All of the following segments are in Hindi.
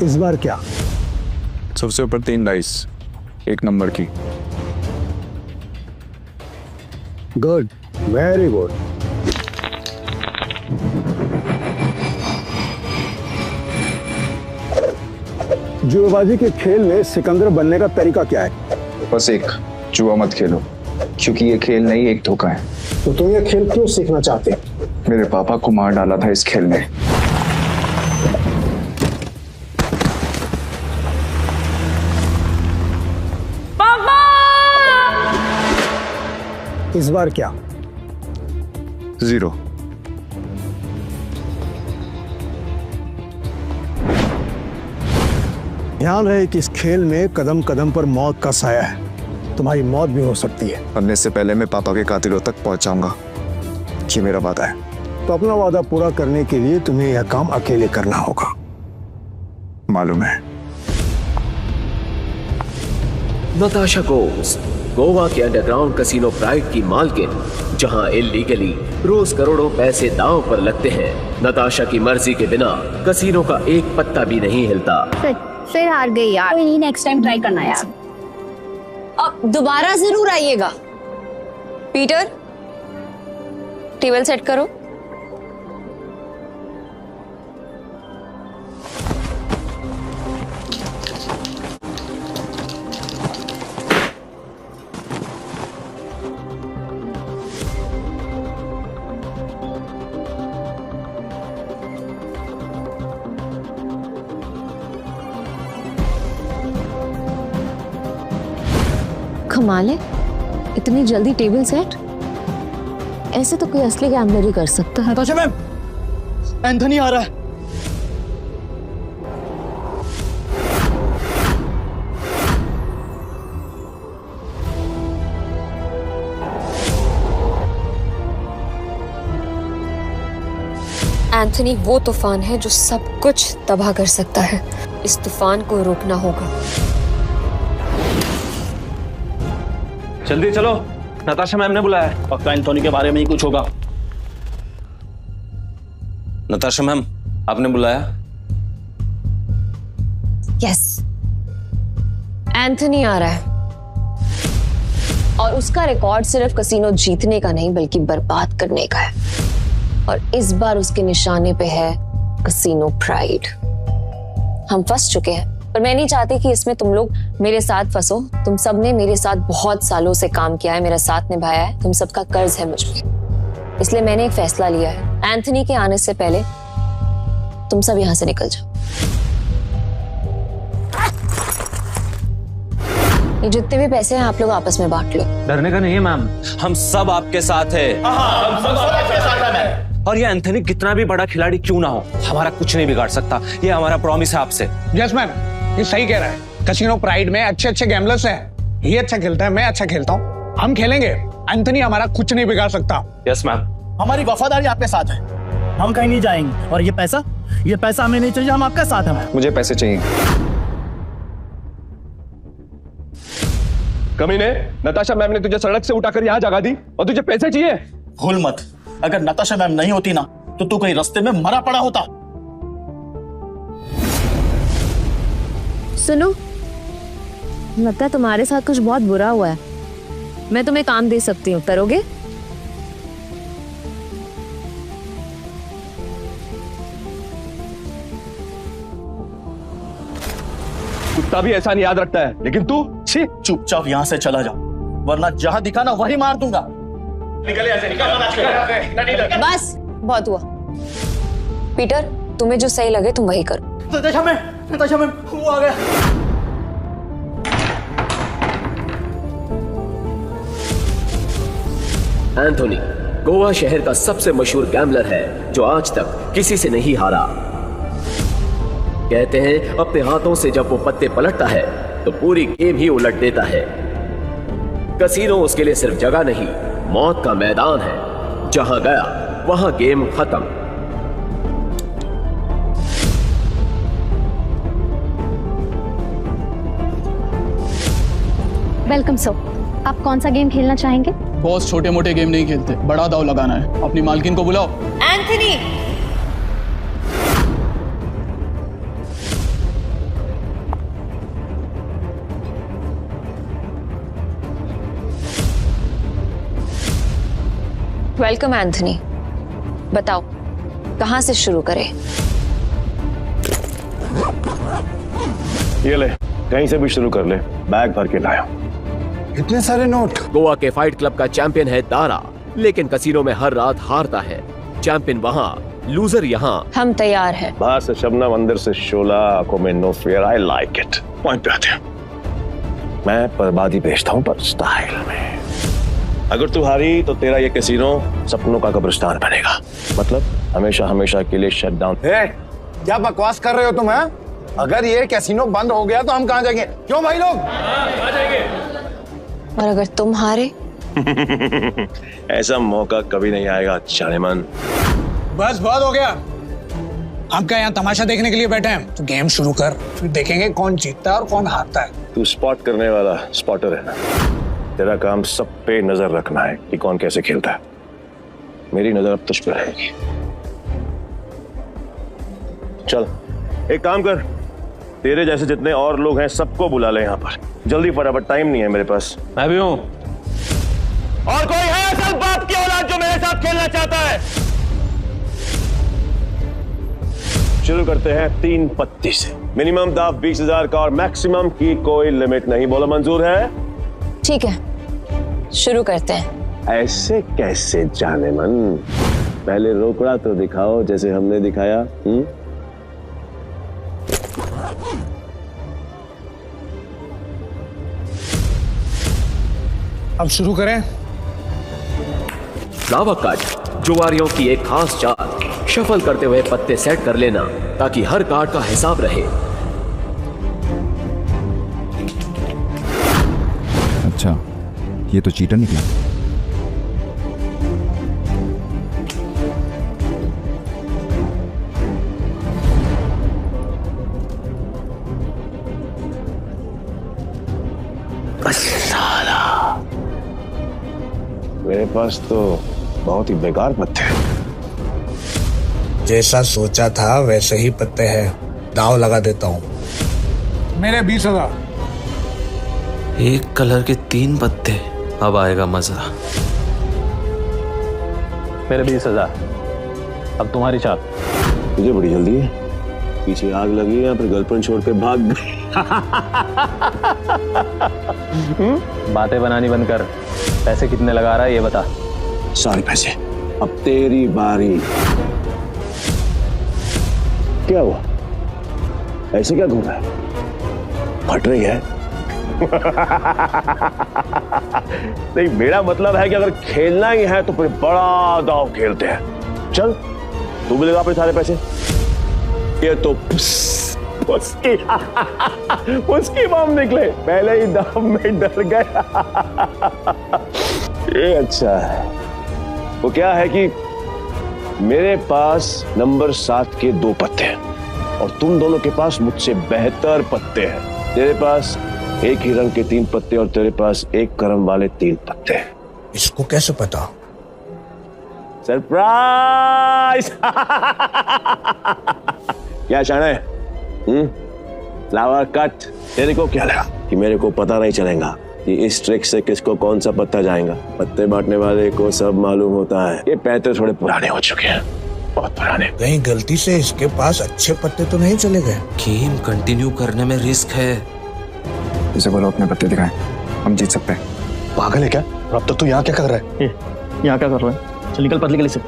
इस बार क्या? सबसे ऊपर 3 डाइस, 1 नंबर की। Good, very good. जुएबाजी के खेल में सिकंदर बनने का तरीका क्या है? बस एक, जुआ मत खेलो, क्योंकि ये खेल नहीं एक धोखा है। तो तुम ये खेल क्यों सीखना चाहते हो? मेरे पापा को मार डाला था इस खेल में। पापा! इस बार क्या? 0। ध्यान रहे कि इस खेल में कदम कदम पर मौत का साया है, तुम्हारी मौत भी हो सकती है। मरने से पहले मैं पापा के कातिलों तक पहुंचाऊंगा, ये मेरा वादा है। तो अपना वादा पूरा करने के लिए तुम्हें यह काम अकेले करना होगा। मालूम है। नताशा गोव्स, गोवा के अंडरग्राउंड कसिनो प्राइड की मालकिन, जहां इल्लीगली रोज करोड़ों पैसे दांव पर लगते हैं। नताशा की मर्जी के बिना कसिनो का एक पत्ता भी नहीं हिलता। फिर हार गई यार। कोई नहीं, नेक्स्ट टाइम ट्राई करना यार। अब दोबारा जरूर आइएगा। पीटर, टेबल सेट करो। कमाल है, इतनी जल्दी टेबल सेट। ऐसे तो कोई असली गैम्बलर ही कर सकता है। नताशा मैम, एंथनी आ रहा है। एंथनी वो तूफान है जो सब कुछ तबाह कर सकता है। इस तूफान को रोकना होगा। जल्दी चलो, नताशा मैम ने बुलाया है। पक्का एंथोनी के बारे में ही कुछ होगा। नताशा मैम, आपने बुलाया? यस, एंथनी आ रहा है और उसका रिकॉर्ड सिर्फ कसिनो जीतने का नहीं बल्कि बर्बाद करने का है। और इस बार उसके निशाने पे है कसिनो प्राइड। हम फंस चुके हैं, पर मैं नहीं चाहती कि इसमें तुम लोग मेरे साथ फंसो। तुम सबने मेरे साथ बहुत सालों से काम किया है, मेरा साथ निभाया है, तुम सबका कर्ज है मुझ पे। इसलिए मैंने एक फैसला लिया है, एंथनी के आने से पहले तुम सब यहां से निकल जाओ। ये जितने भी पैसे हैं आप लोग आपस में बांट लो। डरने का नहीं है मैम, हम सब आपके साथ हैं। हम सब आपके साथ हैं मैम। और ये एंथनी कितना भी बड़ा खिलाड़ी क्यों ना हो, हमारा कुछ नहीं बिगाड़ सकता। ये हमारा प्रॉमिस है आपसे। यस मैम, ये सही कह रहा है। कसिनो प्राइड में अच्छे अच्छे गैम्बलर्स हैं। ये अच्छा खेलता है, मैं अच्छा खेलता हूँ, हम खेलेंगे। एंथनी हमारा कुछ नहीं बिगाड़ सकता। Yes ma'am. हमारी वफादारी आपके साथ है, हम कहीं नहीं जाएंगे। और ये पैसा हमें नहीं चाहिए, हम आपके साथ हैं। मुझे पैसे चाहिए। कमीने, नताशा मैम ने तुझे सड़क से उठाकर यहाँ जगा दी और तुझे पैसे चाहिए? भूल मत, अगर नताशा मैम नहीं होती ना तो तू कहीं रास्ते में मरा पड़ा होता। सुनो, लगता है तुम्हारे साथ कुछ बहुत बुरा हुआ है। मैं तुम्हें काम दे सकती हूँ, करोगे? कुत्ता भी ऐसा नहीं याद रखता है, लेकिन तू छी। चुपचाप यहाँ से चला जा, वरना जहाँ दिखा ना वही मार दूंगा। निकल यहाँ से, निकल। बस बहुत हुआ। पीटर, तुम्हें जो सही लगे तुम वही करो। नताशा मैम, वो आ गया। एंथोनी गोवा शहर का सबसे मशहूर गैम्बलर है जो आज तक किसी से नहीं हारा। कहते हैं अपने हाथों से जब वो पत्ते पलटता है तो पूरी गेम ही उलट देता है। कसीनो उसके लिए सिर्फ जगह नहीं, मौत का मैदान है। जहां गया वहां गेम खत्म। वेलकम सर, आप कौन सा गेम खेलना चाहेंगे? बॉस छोटे मोटे गेम नहीं खेलते, बड़ा दाव लगाना है। अपनी मालकिन को बुलाओ। Anthony, welcome Anthony. बताओ कहां से शुरू करें? ये ले, कहीं से भी शुरू कर ले, बैग भर के लाया। इतने सारे नोट। गोवा के फाइट क्लब का चैंपियन है दारा, लेकिन कसीनो में हर रात हारता है। चैंपियन वहाँ, लूजर यहाँ। हम तैयार हैं। बाहर से शबनम, अंदर से शोला, आंखों में no fear. I like it. Point पे आते हैं। मैं बर्बादी बेचता हूँ, पर स्टाइल में। अगर तू हारी तो तेरा ये कैसीनो सपनों का कब्रिस्तान बनेगा। मतलब हमेशा हमेशा के लिए शट डाउन। क्या बकवास कर रहे हो तुम? हैं? अगर ये कैसीनो बंद हो गया तो हम कहाँ जाएंगे? क्यों भाई लोग? कहाँ जाएंगे? और अगर तुम हारे? ऐसा मौका कभी नहीं आएगा जानेमन। बस बहुत हो गया। हम क्या यहाँ तमाशा देखने के लिए बैठे हैं? तो गेम शुरू कर, फिर देखेंगे कौन जीतता है और कौन हारता है। तू स्पॉट करने वाला स्पॉटर है ना? तेरा काम सब पे नजर रखना है कि कौन कैसे खेलता है। मेरी नजर अब तुझ पे रहेगी। चल एक काम कर, तेरे जैसे जितने और लोग हैं सबको बुला ले यहाँ पर जल्दी, फटाफट। टाइम नहीं है मेरे पास। मैं भी हूँ। और कोई है असल बाप की औलाद जो मेरे साथ खेलना चाहता है? शुरू करते हैं 3 पत्ती से। मिनिमम दाव 20,000 का और मैक्सिमम की कोई लिमिट नहीं। बोलो मंजूर है? ठीक है, शुरू करते हैं। ऐसे कैसे जानेमन? पहले रोकड़ा तो दिखाओ जैसे हमने दिखाया। अब शुरू करें। लावा कट, जुआरियों की एक खास चाल। शफल करते हुए पत्ते सेट कर लेना ताकि हर कार्ड का हिसाब रहे। अच्छा, ये तो चीटर निकला। मेरे पास तो बहुत ही बेकार पत्ते हैं। जैसा सोचा था वैसे ही पत्ते हैं। दाव लगा देता हूँ। मेरे 20,000। एक कलर के 3 पत्ते, अब आएगा मजा। मेरे 20,000। अब तुम्हारी चाल। तुझे बड़ी जल्दी है, पीछे आग लगी है या फिर गर्लफ्रेंड छोड़ के भाग गई? बातें बनानी बंद कर। पैसे कितने लगा रहा है ये बता। सारे पैसे। अब तेरी बारी। क्या हुआ? ऐसे क्या घूम रहा है? फट रही है? नहीं, मेरा मतलब है कि अगर खेलना ही है तो फिर बड़ा दांव खेलते हैं। चल तू भी लगा अपने सारे पैसे। ये तो उसकी बम निकले, पहले ही दांव में डर गया। ये अच्छा है। वो क्या है कि मेरे पास नंबर 7 के 2 पत्ते हैं और तुम दोनों के पास मुझसे बेहतर पत्ते हैं। तेरे पास एक ही रंग के 3 पत्ते और तेरे पास एक क्रम वाले 3 पत्ते हैं। इसको कैसे पता? सरप्राइज! क्या शाने? Flower cut. तेरे को क्या लगा कि मेरे को पता नहीं चलेगा कि इस ट्रिक से किसको कौन सा पत्ता जाएगा? पत्ते बांटने वाले को सब मालूम होता है। ये पैसे थोड़े पुराने हो चुके हैं, बहुत पुराने। कहीं गलती से इसके पास अच्छे पत्ते तो नहीं चले गए? गेम कंटिन्यू करने में रिस्क है। इसे बोलो अपने पत्ते दिखाएं, हम जीत सकते हैं। पागल है क्या? अब तक तू यहाँ क्या कर रहा है? यहाँ क्या कर रहा है? चल निकल पतली गली से।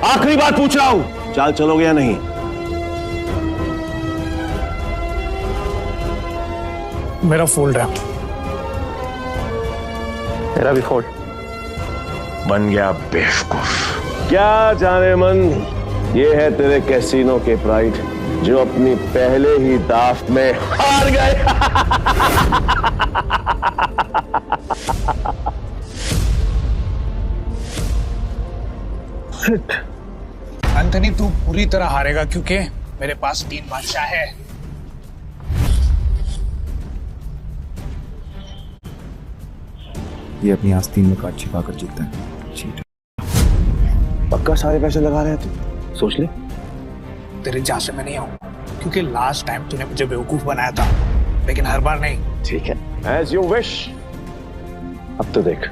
आखिरी बार पूछ रहा हूँ, चाल चलोगे या नहीं? मेरा फोल्ड है। तेरा भी फोल्ड। बन गया बेवकूफ। क्या जाने मन, ये है तेरे कैसीनो के प्राइड जो अपनी पहले ही दाव में हार गए। एंथनी तू पूरी तरह हारेगा क्योंकि मेरे पास 3 बादशाह है। ये अपनी आस्तीन में कार्ड छिपा कर जीतता है। चीटर। पक्का सारे पैसे लगा रहे हैं तू? सोच ले। तेरे जहां से मैं नहीं आऊं क्योंकि लास्ट टाइम तूने मुझे बेवकूफ बनाया था, लेकिन हर बार नहीं। ठीक है, एज यू विश। अब तो देख।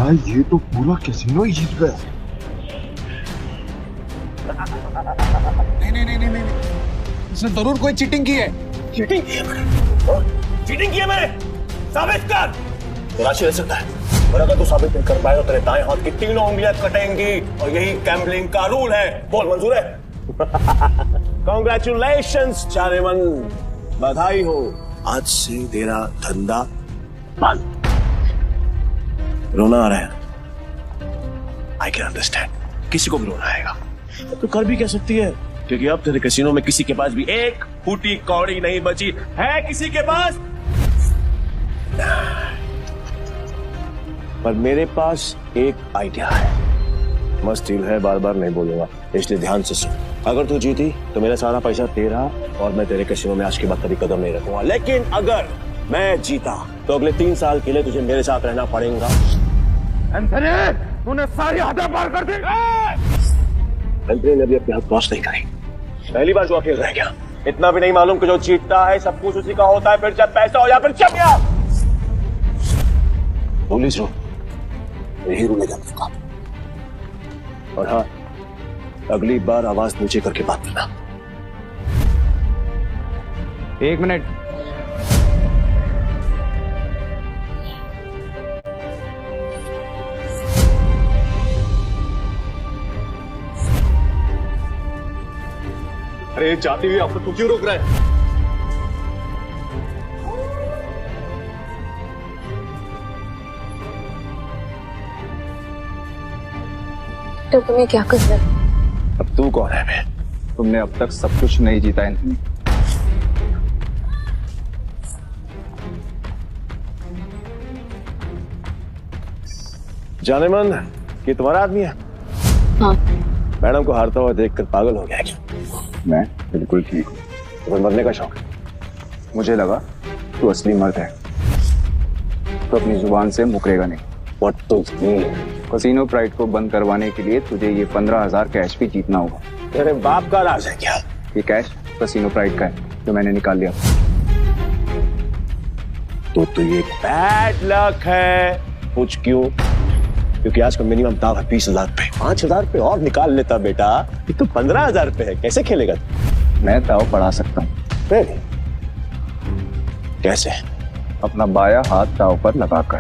भाई ये तो पूरा कैसीनो ही जीत गया। नहीं, इसने जरूर कोई चीटिंग की है। चीटिंग की है मैंने, चीटिंग की है मैंने, साबित कर। तलाशी ले सकता है, और अगर तू साबित नहीं कर पाए तो तेरे दाएं हाथ की 3 उंगलियां कटेंगी, और यही गैम्बलिंग का रूल है। बोल मंजूर है? कांग्रेचुलेशंस चारेमन, बधाई हो, आज से तेरा धंधा बंद। रोना आ रहा है, आई कैन अंडरस्टैंड, किसी को भी रोना आएगा, तो कर भी कह सकती है, क्योंकि अब तेरे कैसीनो में किसी के पास भी एक फूटी कौड़ी नहीं बची है। किसी के पास? पर मेरे पास एक आइडिया है। मस्त डील है, बार बार नहीं बोलूंगा, इसलिए ध्यान से सुन। अगर तू जीती तो मेरा सारा पैसा तेरा, और मैं तेरे कैसीनो में आज के बाद कभी कदम नहीं रखूंगा। लेकिन अगर मैं जीता तो अगले 3 साल के लिए तुझे मेरे साथ रहना पड़ेगा। तूने सारी हदें पार कर दी। एंथनी ने अभी अपने हाथ क्रॉस नहीं करी, पहली बार जो अकेले रह गया। इतना भी नहीं मालूम कि जो जीतता है सब कुछ उसी का होता है, फिर चाहे पैसा हो या फिर चमिया। पुलिस रो यही रूलेगा का। और हाँ, अगली बार आवाज नीचे करके बात करना। 1 मिनट। अरे जाती हुई आपको तू क्यों रोक रहा है? तो तुम्हें क्या कर रहा है? अब तू कौन है मैं? तुमने अब तक सब कुछ नहीं जीता एंथनी। जाने मन, ये तुम्हारा आदमी है? हाँ। मैडम को हारता हुआ देखकर पागल हो गया क्या? मैं बिल्कुल ठीक हूँ। तुम्हें मरने का शौक है? मुझे लगा तू असली मर्द है तो अपनी जुबान से मुकरेगा नहीं। What to mean? Casino pride को बंद करवाने के लिए तुझे ये 15,000 कैश भी जीतना होगा। तेरे बाप का राज है क्या? ये कैश कैसीनो प्राइड का है जो मैंने निकाल लिया। तो ये बैड लक है। पूछ क्यों? क्योंकि आज का मिनिमम दाव है 20,000 पे। 5,000 पे और निकाल लेता बेटा, ये तो 15,000 पे है। कैसे खेलेगा? मैं दाव बढ़ा सकता हूँ। कैसे? अपना बाया हाथ दाव पर लगाकर।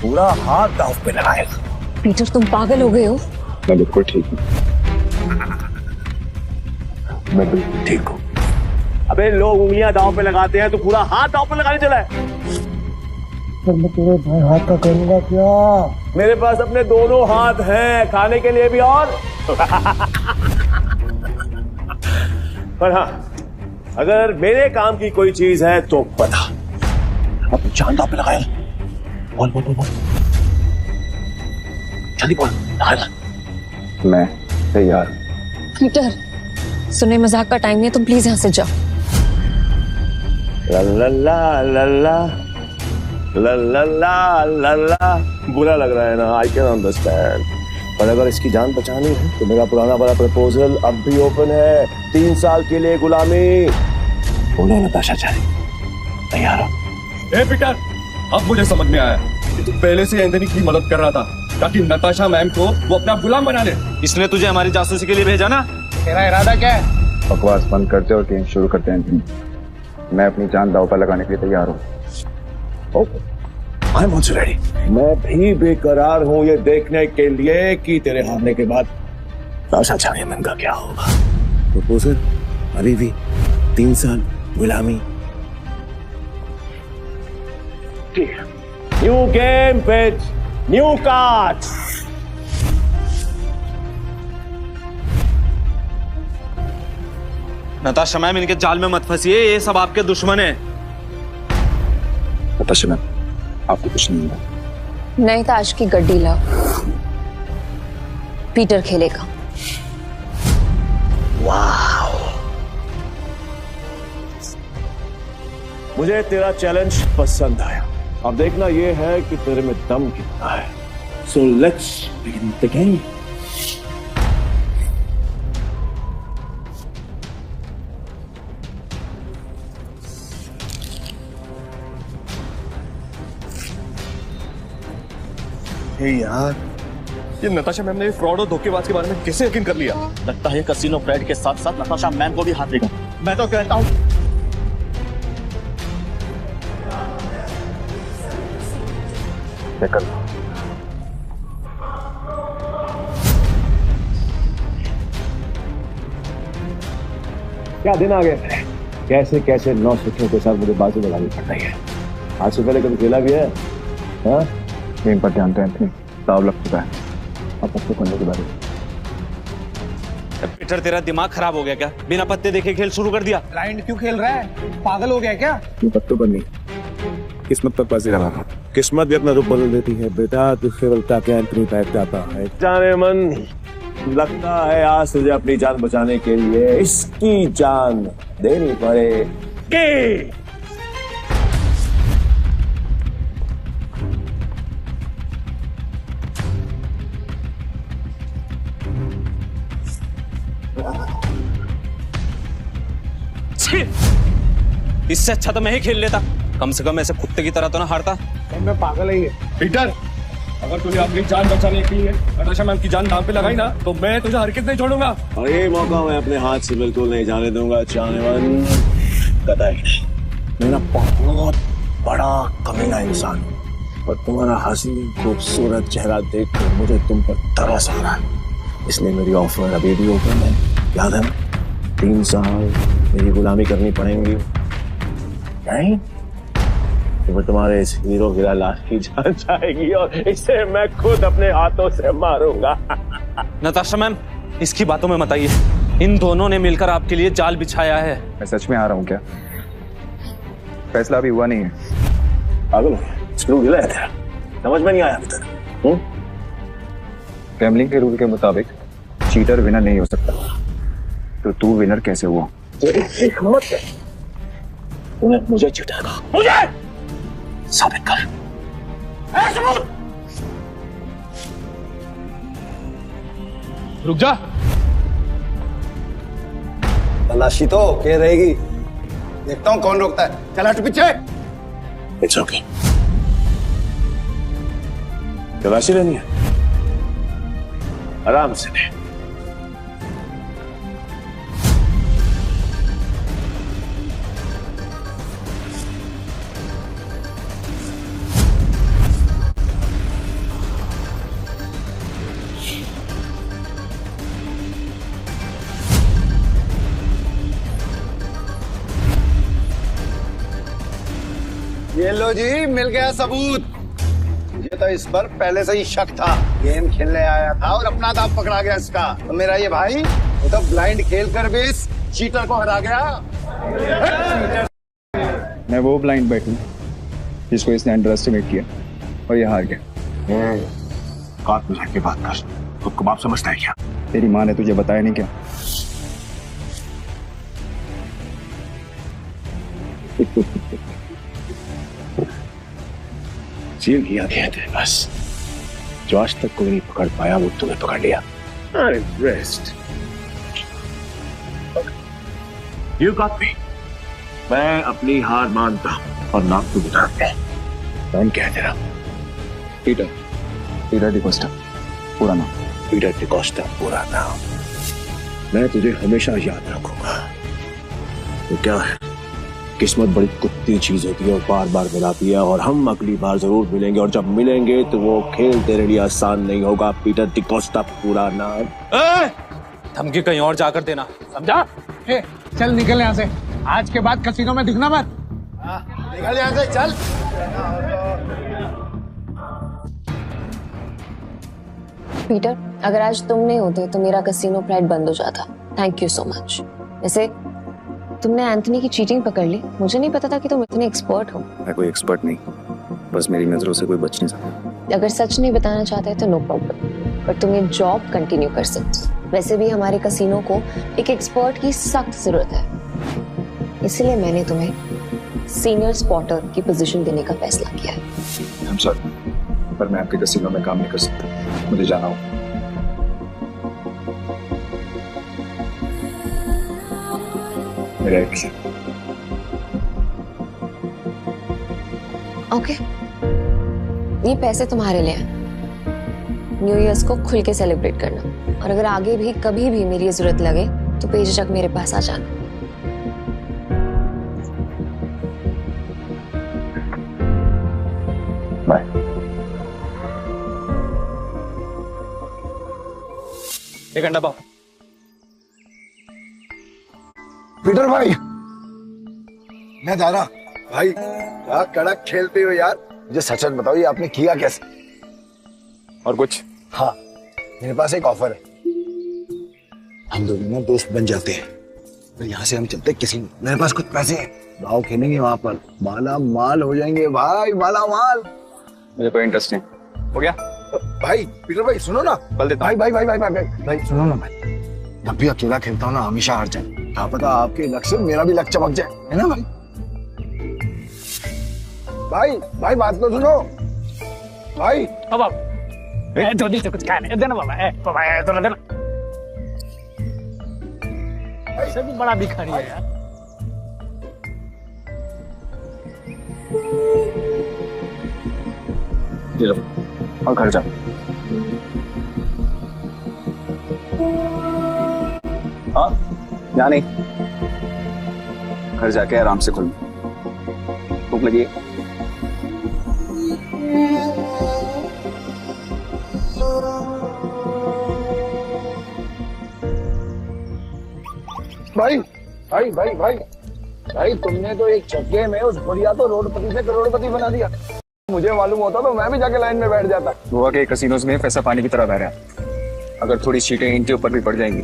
पूरा हाथ दाव पे लगाएगा? पीटर तुम पागल हो गए हो? मैं बिल्कुल ठीक हूँ। मैं बिल्कुल ठीक हूँ। अबे लोग उंगलियां दाव पे लगाते हैं, तो पूरा हाथ दाव पे लगाने चला है। पर मैं तेरे भाई हाथ का करूंगा क्या? मेरे पास अपने दोनों हाथ हैं, खाने के लिए भी और पर हाँ, अगर मेरे काम की कोई चीज है तो बता। अब जान दाव पे लगाया। बोल बोल बोल बोल, जल्दी बोल। लगाया। मैं तैयार हूँ। पीटर सुने, मजाक का टाइम नहीं है, तुम प्लीज यहाँ से जाओ। ला ला ला ला ला ला ला ला ला ला। बुरा लग रहा है ना? आई कैन अंडरस्टैंड, पर अगर इसकी जान बचानी है तो मेरा पुराना वाला प्रपोजल अब भी ओपन है। 3 साल के लिए गुलामी। बोलो नताशा चारी, तैयार हो? ए पीटर, अब मुझे समझ में आया कि तू पहले से एंथनी की मदद कर रहा था ताकि नताशा मैम को वो अपना गुलाम बना ले। इसने तुझे हमारी जासूसी के लिए भेजा ना? तेरा इरादा क्या है? बकवास बंद करते और गेम शुरू करते हैं। मैं अपनी जान दाव पर लगाने के लिए तैयार हूँ। I am also ready. मैं भी बेकरार हूँ ये देखने के लिए कि तेरे हारने के बाद नताशा चारीमन का क्या होगा। प्रपोजल अभी भी 3 साल गुलामी। ठीक है, new game pitch, new card. Natasha ma'am, इनके जाल में मत फंसिए, ये सब आपके दुश्मन हैं। नताशा मैम, आपको कुछ नहीं होगा। नहीं तो आज की गड्डी लाओ, पीटर खेलेगा। वाह, मुझे तेरा चैलेंज पसंद आया। अब देखना ये है कि तेरे में दम कितना है। So let's begin the game. यार, ये नताशा मैम ने फ्रॉड और धोखेबाज के बारे में कैसे यकीन कर लिया? लगता है कसिनो प्राइड के साथ साथ नताशा मैम को भी हाथ देगा। मैं तो कहता हूँ क्या दिन आ गए थे, कैसे कैसे 9 सुखियों के साथ मुझे बाजू लगानी पड़ रही है। आज से पहले कभी खेला भी है? हाँ, गेम पर ध्यान दो एंथनी, दाव लग चुका है। अब पत्ते खोलने के बारे में। पीटर, तेरा दिमाग खराब हो गया क्या? बिना पत्ते देखे खेल शुरू कर दिया। ब्लाइंड क्यों खेल रहा है? पागल हो गया क्या? ये पत्तों पर नहीं, किस्मत पर बाजी लगा रहा। किस्मत भी अपना रूप बदल देती है बेटा, तू केवलता के एंट्री बैठ जाता है। जाने मन, लगता है आज तुझे अपनी जान बचाने के लिए इसकी जान देनी पड़ेगी। इससे अच्छा तो मैं ही खेल लेता, कम से कम ऐसे कुत्ते की तरह तो ना हारता। मैं पागल है ये। पीटर, अगर तूने अपनी जान बचाने के लिए नताशा मैम की जान दांव पे लगाई ना, तो मैं तुझे हरकत नहीं छोड़ूंगा। और ये मौका मैं अपने हाथ से बिल्कुल नहीं जाने दूंगा जानवर, कतई नहीं। मैं ना बहुत बड़ा कमीना इंसान हूँ और तुम्हारा हसीन खूबसूरत चेहरा देखकर मुझे तुम पर तरस आ रहा है, इसलिए मेरी ऑफर अभी भी ओपन है। याद है ना, 3 साल मेरी गुलामी करनी पड़ेगी, नहीं तो तुम्हारे इस हीरो गिरा लाश की जान जाएगी और इसे मैं खुद अपने हाथों से मारूंगा। नताशा मैम, इसकी बातों में मत आइए। इन दोनों ने मिलकर आपके लिए जाल बिछाया है। मैं सच में आ रहा हूँ क्या? फैसला अभी हुआ नहीं है। पागल स्क्रू ढीला है तेरा, समझ में नहीं आया अभी तक। गैम्बलिंग के रूल के मुताबिक चीटर विनर नहीं हो सकता, तो तू विनर कैसे हुआ? हिम्मत है तूने मुझे चिढ़ाएगा, मुझे साबित कर। रुक जा। तलाशी तो क्या रहेगी, देखता हूँ कौन रोकता है। चल हट पीछे। इट्स ओके, तलाशी लेनी है, आराम से ले। ये लो जी, मिल गया सबूत। मुझे तो इस पर पहले से ही शक था। गेम खेलने आया था और अपना दांव पकड़ा गया इसका। तो मेरा ये भाई वो तो ब्लाइंड खेल कर भी इस चीटर को हरा गया। मैं वो ब्लाइंड बैठूं जिसको इसने अंडर एस्टिमेट किया और ये हार गया। बात में जाके बात कर, खुद को बाप समझता है क्या? तेरी माँ ने तुझे बताया नहीं क्या? सील किया गया थे बस, जो आज तक कोई नहीं पकड़ पाया वो तुम्हें पकड़ लिया। I'm impressed. You got me. मैं अपनी हार मानता हूं और नाम तो बताते हैं। नाम क्या है तेरा? पीटर डिकोस्टा, पूरा नाम। पीटर डिकोस्टा पूरा नाम। मैं तुझे हमेशा याद रखूंगा। तो क्या है, किस्मत बड़ी कुत्ती चीज होती है और बार बार मिलाती है, और हम अगली बार जरूर मिलेंगे, और जब मिलेंगे तो वो खेल तेरे लिए आसान नहीं होगा। पीटर डिकोस्टा पूरा नाम। धमकी कहीं और जाकर देना, समझा? चल निकल यहाँ से, आज के बाद कसीनो में दिखना मत। निकल यहाँ से, चल। पीटर, अगर आज तुम नहीं होते तो मेरा कसीनो प्राइड बंद हो जाता। Thank you so much. वैसे तुमने एंथनी की चीटिंग पकड़ ली, मुझे नहीं पता था कि तुम इतने एक्सपर्ट हो। मैं कोई एक्सपर्ट नहीं, बस मेरी नजरों से कोई बच नहीं सकता। अगर सच नहीं बताना चाहते तो नो प्रॉब्लम, पर तुम ये जॉब कंटिन्यू कर सकते हो। वैसे भी हमारे कसीनो को एक एक्सपर्ट की सख्त जरूरत है, इसलिए मैंने तुम्हें सीनियर स्पॉटर की पोजीशन देने का फैसला किया है। I'm sorry, पर मैं आपके कसीनो में काम नहीं कर सकता, मुझे जाना होगा। ओके, ये पैसे तुम्हारे लिए हैं। न्यू ईयर्स को खुल के सेलिब्रेट करना, और अगर आगे भी कभी भी मेरी जरूरत लगे तो बेझिझक मेरे पास आ जाना। बाय। एक घंटा पाओ। पीटर भाई, मैं दादा भाई, क्या कड़क खेलते हो यार। मुझे सच सच बताओ, ये आपने किया कैसे? और कुछ? हाँ, मेरे पास एक ऑफर है। हम दोनों ना दोस्त बन जाते हैं, फिर यहाँ से हम चलते किसी, मेरे पास कुछ पैसे हैं, दाव खेलेंगे वहां पर, माला माल हो जाएंगे भाई, माला माल। मुझे कोई इंटरेस्ट नहीं। हो गया भाई? पीटर भाई सुनो ना, बल देता भाई भाई भाई भाई भाई भाई सुनो ना भाई, जब भी अकेला खेलता हूँ ना हमेशा हार जाए, क्या पता आपके लक से मेरा भी लक चमक जाए, है ना भाई? भाई भाई बात तो सुनो भाई। अब धोनी से कुछ खाने देना बाबा, तो देना। ऐसे भी बड़ा भिखारी है यार। ये लो और घर जा। हाँ, यहाँ नहीं, घर जाके आराम से खुल। भूख लगी? भाई भाई भाई भाई भाई, तुमने तो एक झटके में उस बढ़िया तो रोडपति से करोड़पति बना दिया। मुझे मालूम होता तो मैं भी जाके लाइन में बैठ जाता। गोवा के कसिनोज में पैसा पानी की तरह बह रहा है। अगर थोड़ी सीटें इनके ऊपर भी पड़ जाएंगी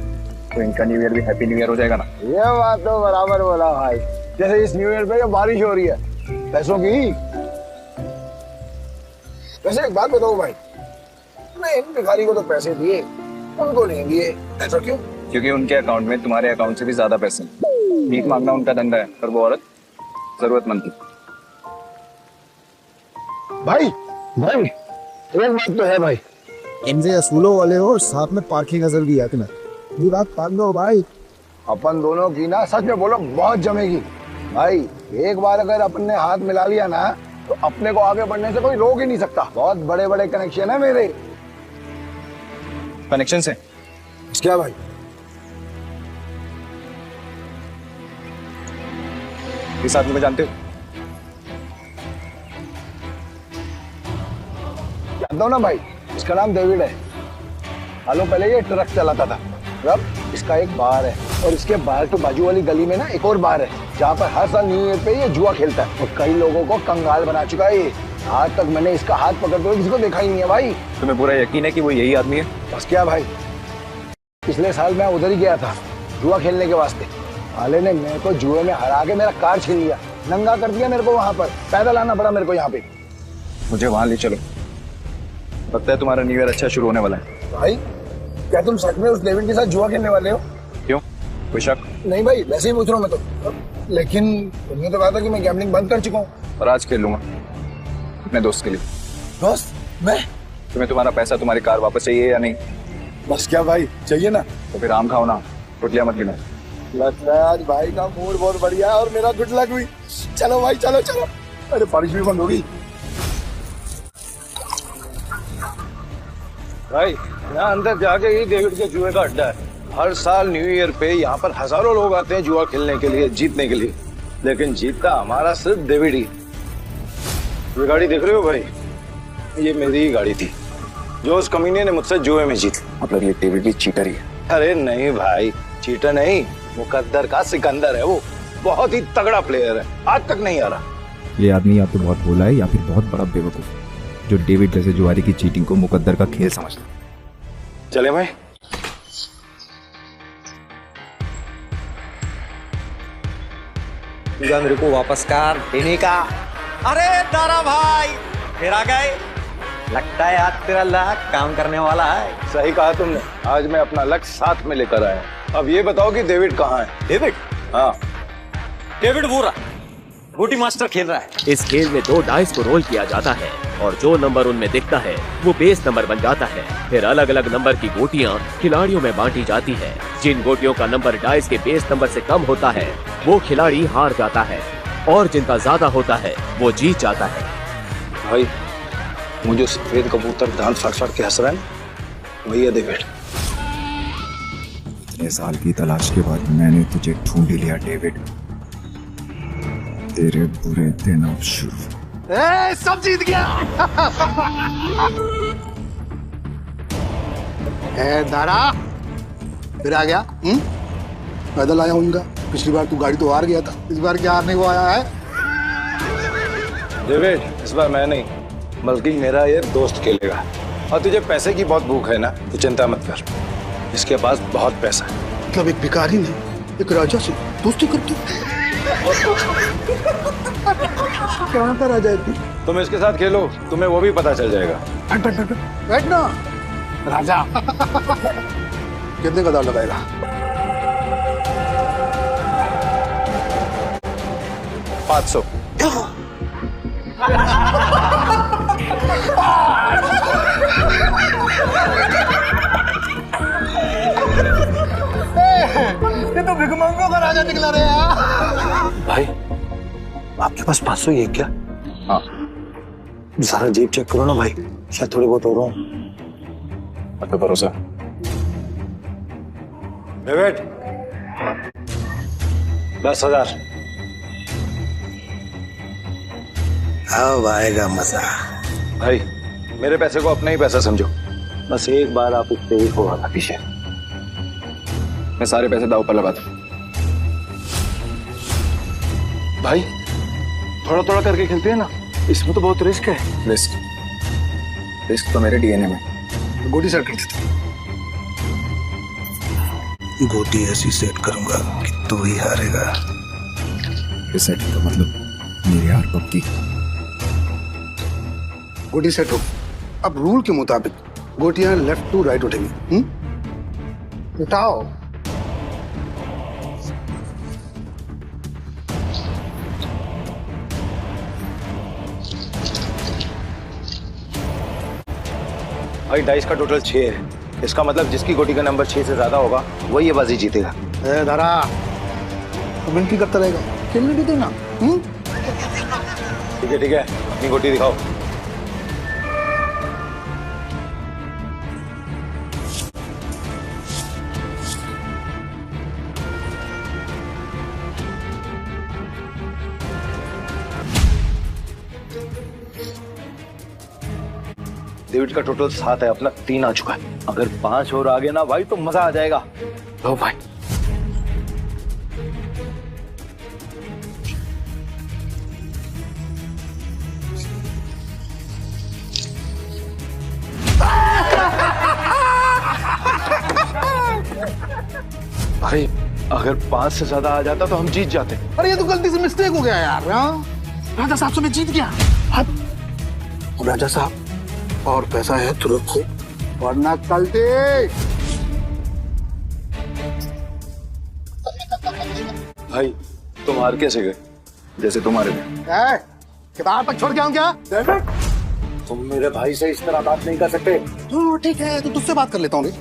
तो इनका न्यू ईयर भी हैप्पी न्यू ईयर हो जाएगा ना। ये बात तो बराबर बोला भाई। जैसे इस न्यू ईयर पे बारिश हो रही है पैसों की। वैसे एक बात बताओ भाई, मैं इन भिखारी को तो पैसे दिए, उनको नहीं दिए, ऐसा क्यों? क्योंकि उनके अकाउंट में तुम्हारे अकाउंट से भी ज्यादा पैसे हैं। भीख मांगना उनका धंधा है, पर वो औरत जरूरतमंद थी। भाई भाई एक बात तो है भाई, इनसे असूलों वाले हो और साथ में पार्किंग नजर भी है तुम्हें। ये बात मान लो भाई, अपन दोनों की ना सच में बोलो बहुत जमेगी भाई। एक बार अगर अपन ने हाथ मिला लिया ना तो अपने को आगे बढ़ने से कोई रोक ही नहीं सकता। बहुत बड़े बड़े कनेक्शन है मेरे। कनेक्शन से क्या भाई? इस आदमी को जानते हो? जानता हूँ ना भाई, इसका नाम डेविड है। सालों पहले ये ट्रक चलाता था, अब इसका एक बार है, और इसके बाहर तो बाजू वाली गली में ना एक और बार है जहाँ पर हर साल न्यू ईयर पे ये जुआ खेलता है और कई लोगों को कंगाल बना चुका है ये। आज तक मैंने इसका हाथ पकड़ते हुए किसी को देखा ही नहीं है भाई। तुम्हें पूरा यकीन है कि वो यही आदमी है? बस क्या भाई, पिछले साल मैं उधर ही गया था जुआ खेलने के वास्ते। साले ने मेरे को जुए में हरा के मेरा कार छीन लिया, नंगा कर दिया मेरे को। वहां पर पैदल आना पड़ा मेरे को यहाँ पे। मुझे वहां ले चलो, लगता है तुम्हारा न्यू ईयर अच्छा शुरू होने वाला है। भाई क्या तुम सच में उस डेविड के साथ जुआ खेलने वाले हो? क्यों, कोई शक? नहीं भाई, वैसे ही पूछ रहा हूँ मैं तो। लेकिन तुमने तो कहा था कि मैं गैम्बलिंग बंद कर चुका हूँ। और आज खेल लूंगा अपने दोस्त के लिए। दोस्त? मैं? तुम्हें तुम्हारा पैसा, तुम्हारी कार वापस चाहिए या नहीं? बस क्या भाई, चाहिए ना। तो फिर आम खाओ ना, टुटिया मत गिनो। लगता है आज भाई का मूड बहुत बढ़िया है और मेरा गुड लक भी। चलो भाई चलो चलो। अरे बारिश भी बंद होगी भाई। यहाँ अंदर जाके ही डेविड के जुए का अड्डा है। हर साल न्यू ईयर पे यहाँ पर हजारों लोग आते हैं जुआ खेलने के लिए, जीतने के लिए। लेकिन जीतता हमारा सिर्फ डेविड ही। ये गाड़ी देख रहे हो भाई, ये मेरी ही गाड़ी थी जो उस कमीने ने मुझसे जुए में जीत। मतलब ये डेविड भी चीटर ही है? अरे नहीं भाई, चीटर नहीं, मुकद्दर का सिकंदर है वो। बहुत ही तगड़ा प्लेयर है, आज तक नहीं आ रहा। ये आदमी या तो बहुत भोला है या फिर बहुत बड़ा बेवकूफ जो डेविड जैसे जुआरी की चीटिंग को मुकद्दर का खेल समझता है। चले भाई। मेरे को वापस कर देने का। अरे तारा भाई फिर आ गए, लगता है आज तेरा लक काम करने वाला है। सही कहा तुमने, आज मैं अपना लक्ष्य साथ में लेकर आया। अब ये बताओ कि डेविड कहाँ है? डेविड? हाँ, डेविड वो रहा, बूटी मास्टर खेल रहा है। इस खेल में 2 डाइस को रोल किया जाता है और जो नंबर उनमें दिखता है वो बेस नंबर बन जाता है। फिर अलग अलग नंबर की गोटियां खिलाड़ियों में बांटी जाती है। जिन गोटियों का नंबर डाइस के बेस नंबर से कम होता है वो खिलाड़ी हार जाता है और जिनका ज्यादा होता है वो जीत जाता है। भाई मुझे सफेद कबूतर दांत फाड़ फाड़ के हंस रहा है, वही है डेविड। इतने साल की तलाश के बाद मैंने तुझे ढूंढ लिया डेविड। तेरे बुरे दिन अब शुरू। सब जीत गया। दारा फिर आ गया। पैदल आया हूँ इनका। पिछली बार तू गाड़ी तो हार गया था, इस बार क्या हारने को आया है? डेविड, इस बार मैं नहीं बल्कि मेरा ये दोस्त खेलेगा। और तुझे पैसे की बहुत भूख है ना, तो चिंता मत कर, इसके पास बहुत पैसा है। मतलब एक भिखारी ने एक राजा से दोस्ती करती? कहाँ का राजा है तू? तुम इसके साथ खेलो, तुम्हें वो भी पता चल जाएगा। बैठ ना राजा। कितने का दाव लगाएगा? 500। ये तो भिखमंगों का राजा निकला रे यार। भाई आपके पास 500 ही है क्या? हाँ। सारा जेब चेक करो ना भाई, शायद थोड़े बहुत हो रहा हूँ। आपका भरोसा। डेविड 10,000। अब आएगा मजा। भाई मेरे पैसे को अपना ही पैसा समझो, बस एक बार आप उससे ही हो आना पीछे। मैं सारे पैसे दाव पर लगा दूं। भाई थोड़ा थोड़ा करके खेलते हैं ना, इसमें तो बहुत रिस्क है। रिस्क तो मेरे डीएनए में। गोटी सेट कर देता हूं। गोटी ऐसी सेट करूंगा कि तू ही हारेगा। ये सेटिंग का मतलब मेरी हार पक्की। गोटी सेट हो। अब रूल के मुताबिक गोटियां लेफ्ट टू राइट उठेंगी। उठाओ। भाई डाइस का टोटल 6 है, इसका मतलब जिसकी गोटी का नंबर 6 से ज्यादा होगा वही ये बाजी जीतेगा। दारा तो मिनटी करता रहेगा, खेलने भी देना। ठीक है, अपनी गोटी दिखाओ। डेविड का टोटल 7 है, अपना 3 आ चुका है। अगर 5 और आगे ना भाई तो मजा आ जाएगा। लो भाई। भाई अगर 5 से ज्यादा आ जाता तो हम जीत जाते। अरे ये तो गलती से मिस्टेक हो गया यार। राजा साहब से मैं जीत गया। राजा साहब और पैसा है तो रखो, वरना कल दे। भाई तुम हार कैसे गए? जैसे तुम्हारे में। किताब तक छोड़ के आऊं क्या? तुम मेरे भाई से इस तरह बात नहीं कर सकते। ठीक है, तो तुझसे बात कर लेता हूँ।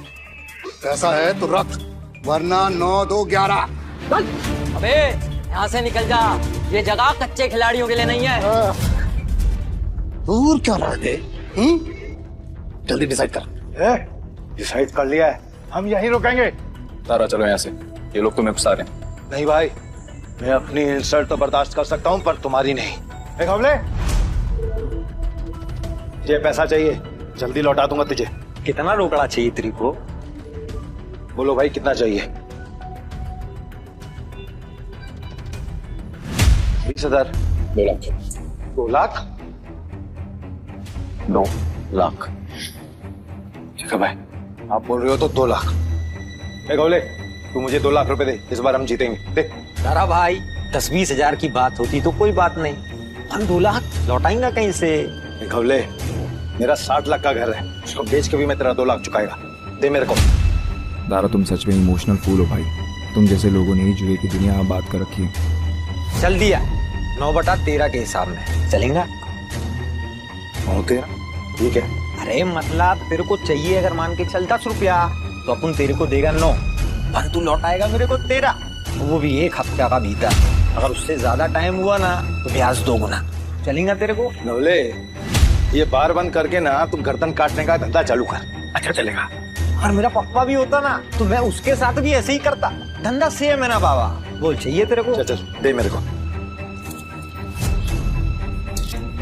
पैसा है तो रख, वरना 9, 2, 11। अबे यहाँ से निकल जा, ये जगह कच्चे खिलाड़ियों के लिए नहीं है। दूर क्या रह गए? जल्दी डिसाइड कर। डिसाइड कर लिया है, हम यहीं रुकेंगे। तारा चलो यहाँ से, ये लोग तुम्हें फंसा रहे हैं। नहीं भाई, मैं अपनी इंसल्ट तो बर्दाश्त कर सकता हूँ पर तुम्हारी नहीं। हमले ये पैसा चाहिए, जल्दी लौटा दूंगा तुझे। कितना रोकड़ा चाहिए तेरे को? बोलो भाई कितना चाहिए? 20,000। 2 लाख। 2 लाख? 2 लाख। ठीक है भाई, आप बोल रहे हो तो 2 लाख। गौले तू मुझे 2 लाख रुपए दे, इस बार हम जीतेंगे। देख तारा भाई 10-20 हजार की बात होती तो कोई बात नहीं, हम 2 लाख लौटाएंगे कहीं से? गौले मेरा 60 लाख का घर है, उसको बेच के भी मैं तेरा 2 लाख चुकाएगा। दे मेरे को। दारा तुम सच में इमोशनल फूल हो भाई। तुम जैसे लोगों ने ही जुए की दुनिया में बात कर रखी है। चल दिया 9/13 के हिसाब में चलेगा। ठीक है। अरे मतलब तेरे को चाहिए अगर मान के चल 10 रुपया तो अपन तेरे को देगा 9, पर तू लौटाएगा मेरे को 13, वो भी 1 हफ्ते का भीतर। अगर उससे ज्यादा टाइम हुआ ना तो ब्याज 2 गुना। चलेगा तेरे को? नवले ये बार बंद करके ना तुम गर्दन काटने का धंधा चालू कर। अच्छा चलेगा। और मेरा पप्पा भी होता ना तो मैं उसके साथ भी ऐसे ही करता। धंधा सेम है ना बाबा। बोल चाहिए तेरे को? चल दे मेरे को।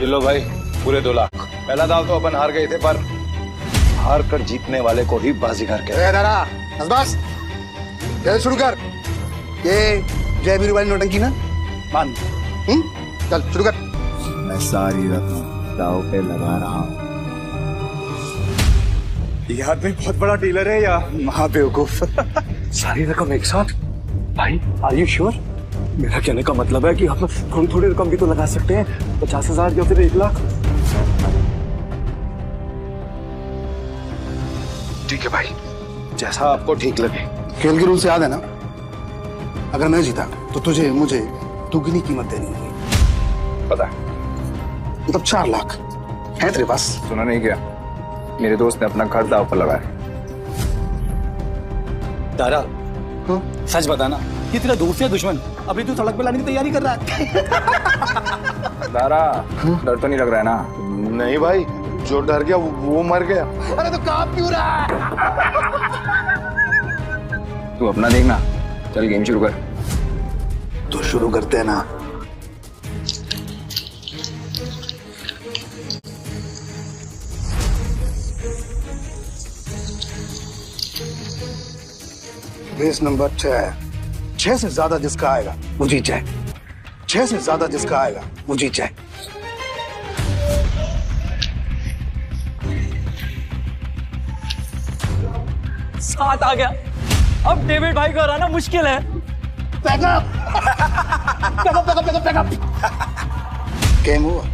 ये लो भाई, पूरे 2 लाख। पहला दाव तो अपन हार गए थे, पर हार कर जीतने वाले को ही बाजीगर कहते हैं। बस खेल शुरू कर। ये जय वीरू वाली नौटंकी ना मान। चल शुरू कर। मैं सारी रकम दाव पे लगा रहा हूँ। ये आदमी बहुत बड़ा डीलर है या महाबेवकूफ। सारी रकम एक साथ? भाई आर यू श्योर? मेरा कहने का मतलब है कि आप थोड़ी थोड़ी रकम भी तो लगा सकते हैं। 50,000 या फिर 1 लाख। ठीक है भाई, जैसा आपको ठीक लगे। खेल के रूल से याद है ना, अगर मैं जीता तो तुझे मुझे दुगनी कीमत देनी होगी। पता है। मतलब 4 लाख है तेरे पास? सुना नहीं क्या? मेरे दोस्त ने अपना घर दाव पर लगाया। दारा, सच बताना, ये तेरा दोस्त है दुश्मन? अभी तू सड़क पे लाने की तैयारी कर रहा है। दारा, डर तो नहीं लग रहा है ना? नहीं भाई, जो डर गया वो मर गया। अरे तो कांप क्यों रहा है? तू अपना देखना। चल गेम शुरू कर। तो शुरू करते हैं ना। रेस नंबर 6 से ज्यादा जिसका आएगा वो जीत जाए। 6 से ज्यादा जिसका आएगा वो जीत जाए। सात आ गया। अब डेविड भाई को हराना मुश्किल है। Game over.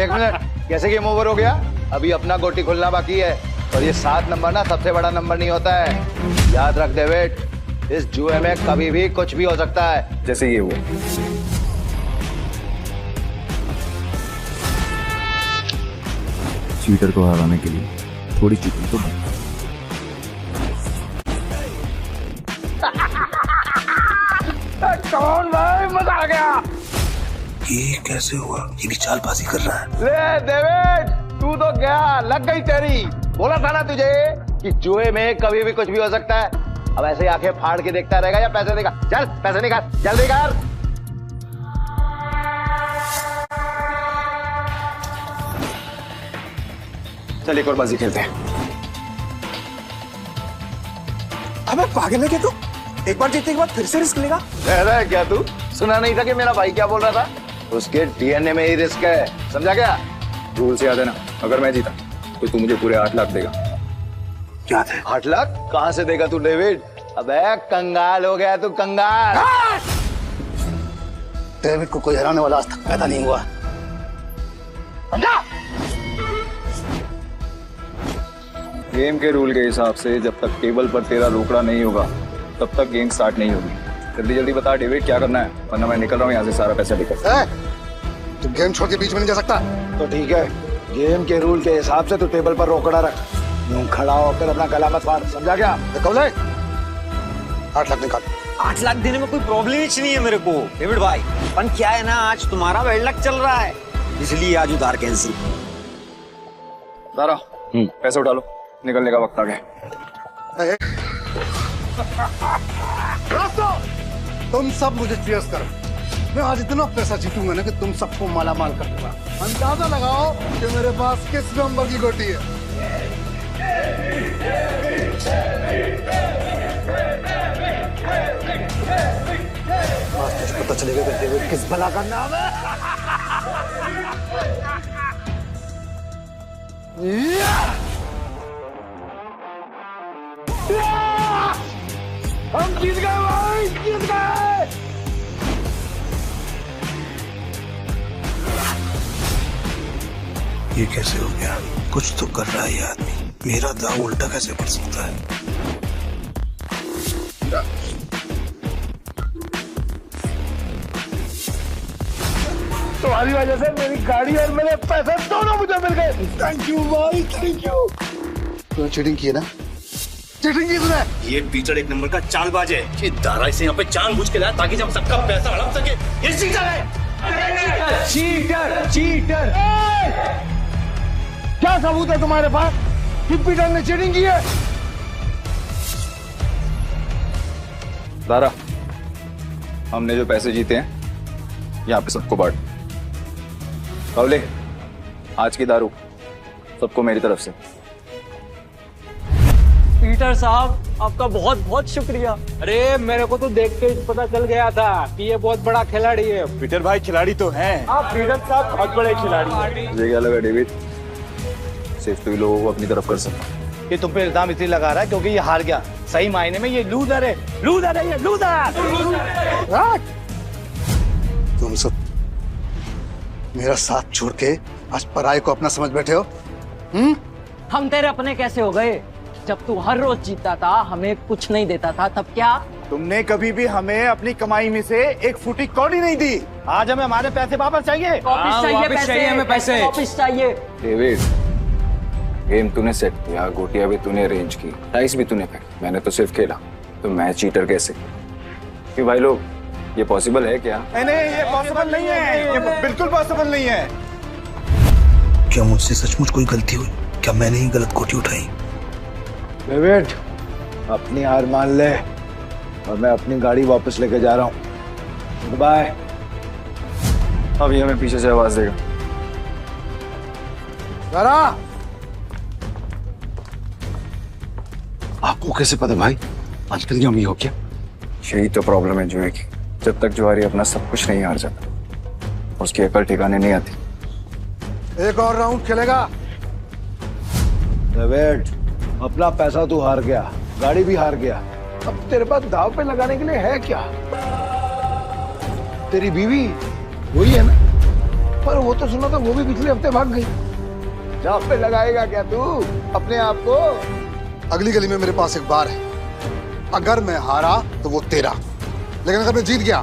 एक मिनट, कैसे गेम ओवर हो गया? अभी अपना गोटी खुलना बाकी है। और ये 7 नंबर ना सबसे बड़ा नंबर नहीं होता है। याद रख डेविड, इस जुए में कभी भी कुछ भी हो सकता है। जैसे ये वो। चीटर को हराने के लिए थोड़ी चीटिंग तो बनती है। कौन भाई, मजा आ गया। ये कैसे हुआ? ये भी चालबाजी कर रहा है। ले डेविड, तू तो गया, लग गई तेरी। बोला था ना तुझे कि जुए में कभी भी कुछ भी हो सकता है। अब ऐसे ही आंखें फाड़ के देखता रहेगा या पैसे देगा? चल पैसे निकाल, जल्दी कर। चल एक और बाजी खेलते हैं। अबे पागल है क्या तू? एक बार जीतने के बाद फिर से रिस्क लेगा? है क्या तू? सुना नहीं था कि मेरा भाई क्या बोल रहा था? उसके डीएनए में ही रिस्क है, समझा क्या? रूल से याद है ना, अगर मैं जीता तो तू मुझे पूरे 8 लाख देगा। क्या है? 8 लाख कहां से देगा तू डेविड? अबे कंगाल हो गया तू, कंगाल। डेविड को कोई हराने वाला आज तक पैदा नहीं हुआ। गेम के रूल के हिसाब से जब तक टेबल पर तेरा रोकड़ा नहीं होगा तब तक गेम स्टार्ट नहीं होगी। जल्दी जल्दी बता डेविड, क्या करना है, वरना मैं निकल रहा हूँ यहाँ से सारा पैसा लेकर। तू गेम छोड़ के बीच में नहीं जा सकता। तो ठीक है, गेम के रूल के हिसाब से तू टेबल पर रोकड़ा रख। यूं खड़ा होकर अपना गला मत फाड़, समझा क्या? 8 लाख निकाल। 8 लाख देने में कोई प्रॉब्लम ही नहीं है मेरे को डेविड भाई। पर क्या है ना, आज तुम्हारा बैड लक चल रहा है, इसलिए आज उधार कैंसिल। तारा, पैसे उठा लो, निकलने का वक्त आ गया। तुम सब मुझे चीयर्स करो। मैं आज इतना पैसा जीतूंगा ना कि तुम सबको माला माल कर दूंगा। अंदाजा लगाओ कि मेरे पास किस नंबर की गोटी है। आज तुझे पता चलेगा कि डेविड किस भला का नाम है। हम जीत गए भाई, जीत गए। ये कैसे हो गया? कुछ तो कर रहा है ये आदमी। मेरा दाव उल्टा कैसे पड़ सकता है? तुम्हारी वजह से मेरी गाड़ी और मेरे पैसे दोनों मुझे मिल गए। थैंक यू भाई, थैंक यू। तूने चीटिंग की है ना? चीटिंग की तूने? ये टीचर एक नंबर का चालबाज है। ये दारा इसे यहाँ पे जानबूझ के लाया ताकि हम सबका पैसा हड़प सके। ये चीटर है। Cheater, cheater. क्या सबूत है तुम्हारे पास? कि पीटर ने चीटिंग की है। दारा, हमने जो पैसे जीते हैं यहाँ पे सबको बांट। कवले, आज की दारू सबको मेरी तरफ से। पीटर साहब आपका बहुत बहुत शुक्रिया। अरे मेरे को तो देख के पता चल गया था कि ये बहुत बड़ा खिलाड़ी है। पीटर भाई खिलाड़ी तो हैं। आप पीटर साहब बहुत बड़े खिलाड़ी हैं। मुझे क्या लगा डेविड, सिर्फ तू ही लोगों को अपनी तरफ कर सकता। ये तुम पे इल्जाम इसलिए लगा रहा है क्योंकि ये हार गया। सही मायने में ये लूजर है, लूजर है ये लूजर। तुम सब मेरा साथ छोड़ के आज पराये को अपना समझ बैठे हो। हम तेरे अपने कैसे हो गए? जब तू हर रोज जीतता था, हमें कुछ नहीं देता था, तब क्या? तुमने कभी भी हमें अपनी कमाई में से एक फुटी कौड़ी नहीं दी। आज हमें हमारे पैसे वापस चाहिए। वापस चाहिए पैसे, हमें पैसे वापस चाहिए। डेविड, गेम तूने सेट किया, गोटियां भी तूने अरेंज की, डाइस भी तूने फेंकी, मैंने तो सिर्फ खेला। तो मैं चीटर कैसे? कि भाई लोग, ये पॉसिबल है क्या? नहीं, ये पॉसिबल नहीं है, ये बिल्कुल पॉसिबल नहीं है। क्या मुझसे सचमुच कोई गलती हुई? क्या मैंने ही गलत गोटी उठाई? डेविड, अपनी हार मान ले और मैं अपनी गाड़ी वापस लेके जा रहा हूँ। बाय। अभी हमें पीछे से आवाज देगा। जरा आपको कैसे पता भाई? आजकल ये अमीर हो क्या? यही तो प्रॉब्लम है जुए की। जब तक जुआरी अपना सब कुछ नहीं हार जाता, उसकी अकल ठिकाने नहीं आती। एक और राउंड खेलेगा? डेविड, अपना पैसा तू हार गया, गाड़ी भी हार गया, अब तेरे पास दाव पे लगाने के लिए है क्या? तेरी बीवी वही है ना? पर वो तो सुना था वो भी पिछले हफ्ते भाग गई। दाव पे लगाएगा क्या तू अपने आप को? अगली गली में मेरे पास एक बार है। अगर मैं हारा तो वो तेरा, लेकिन अगर मैं जीत गया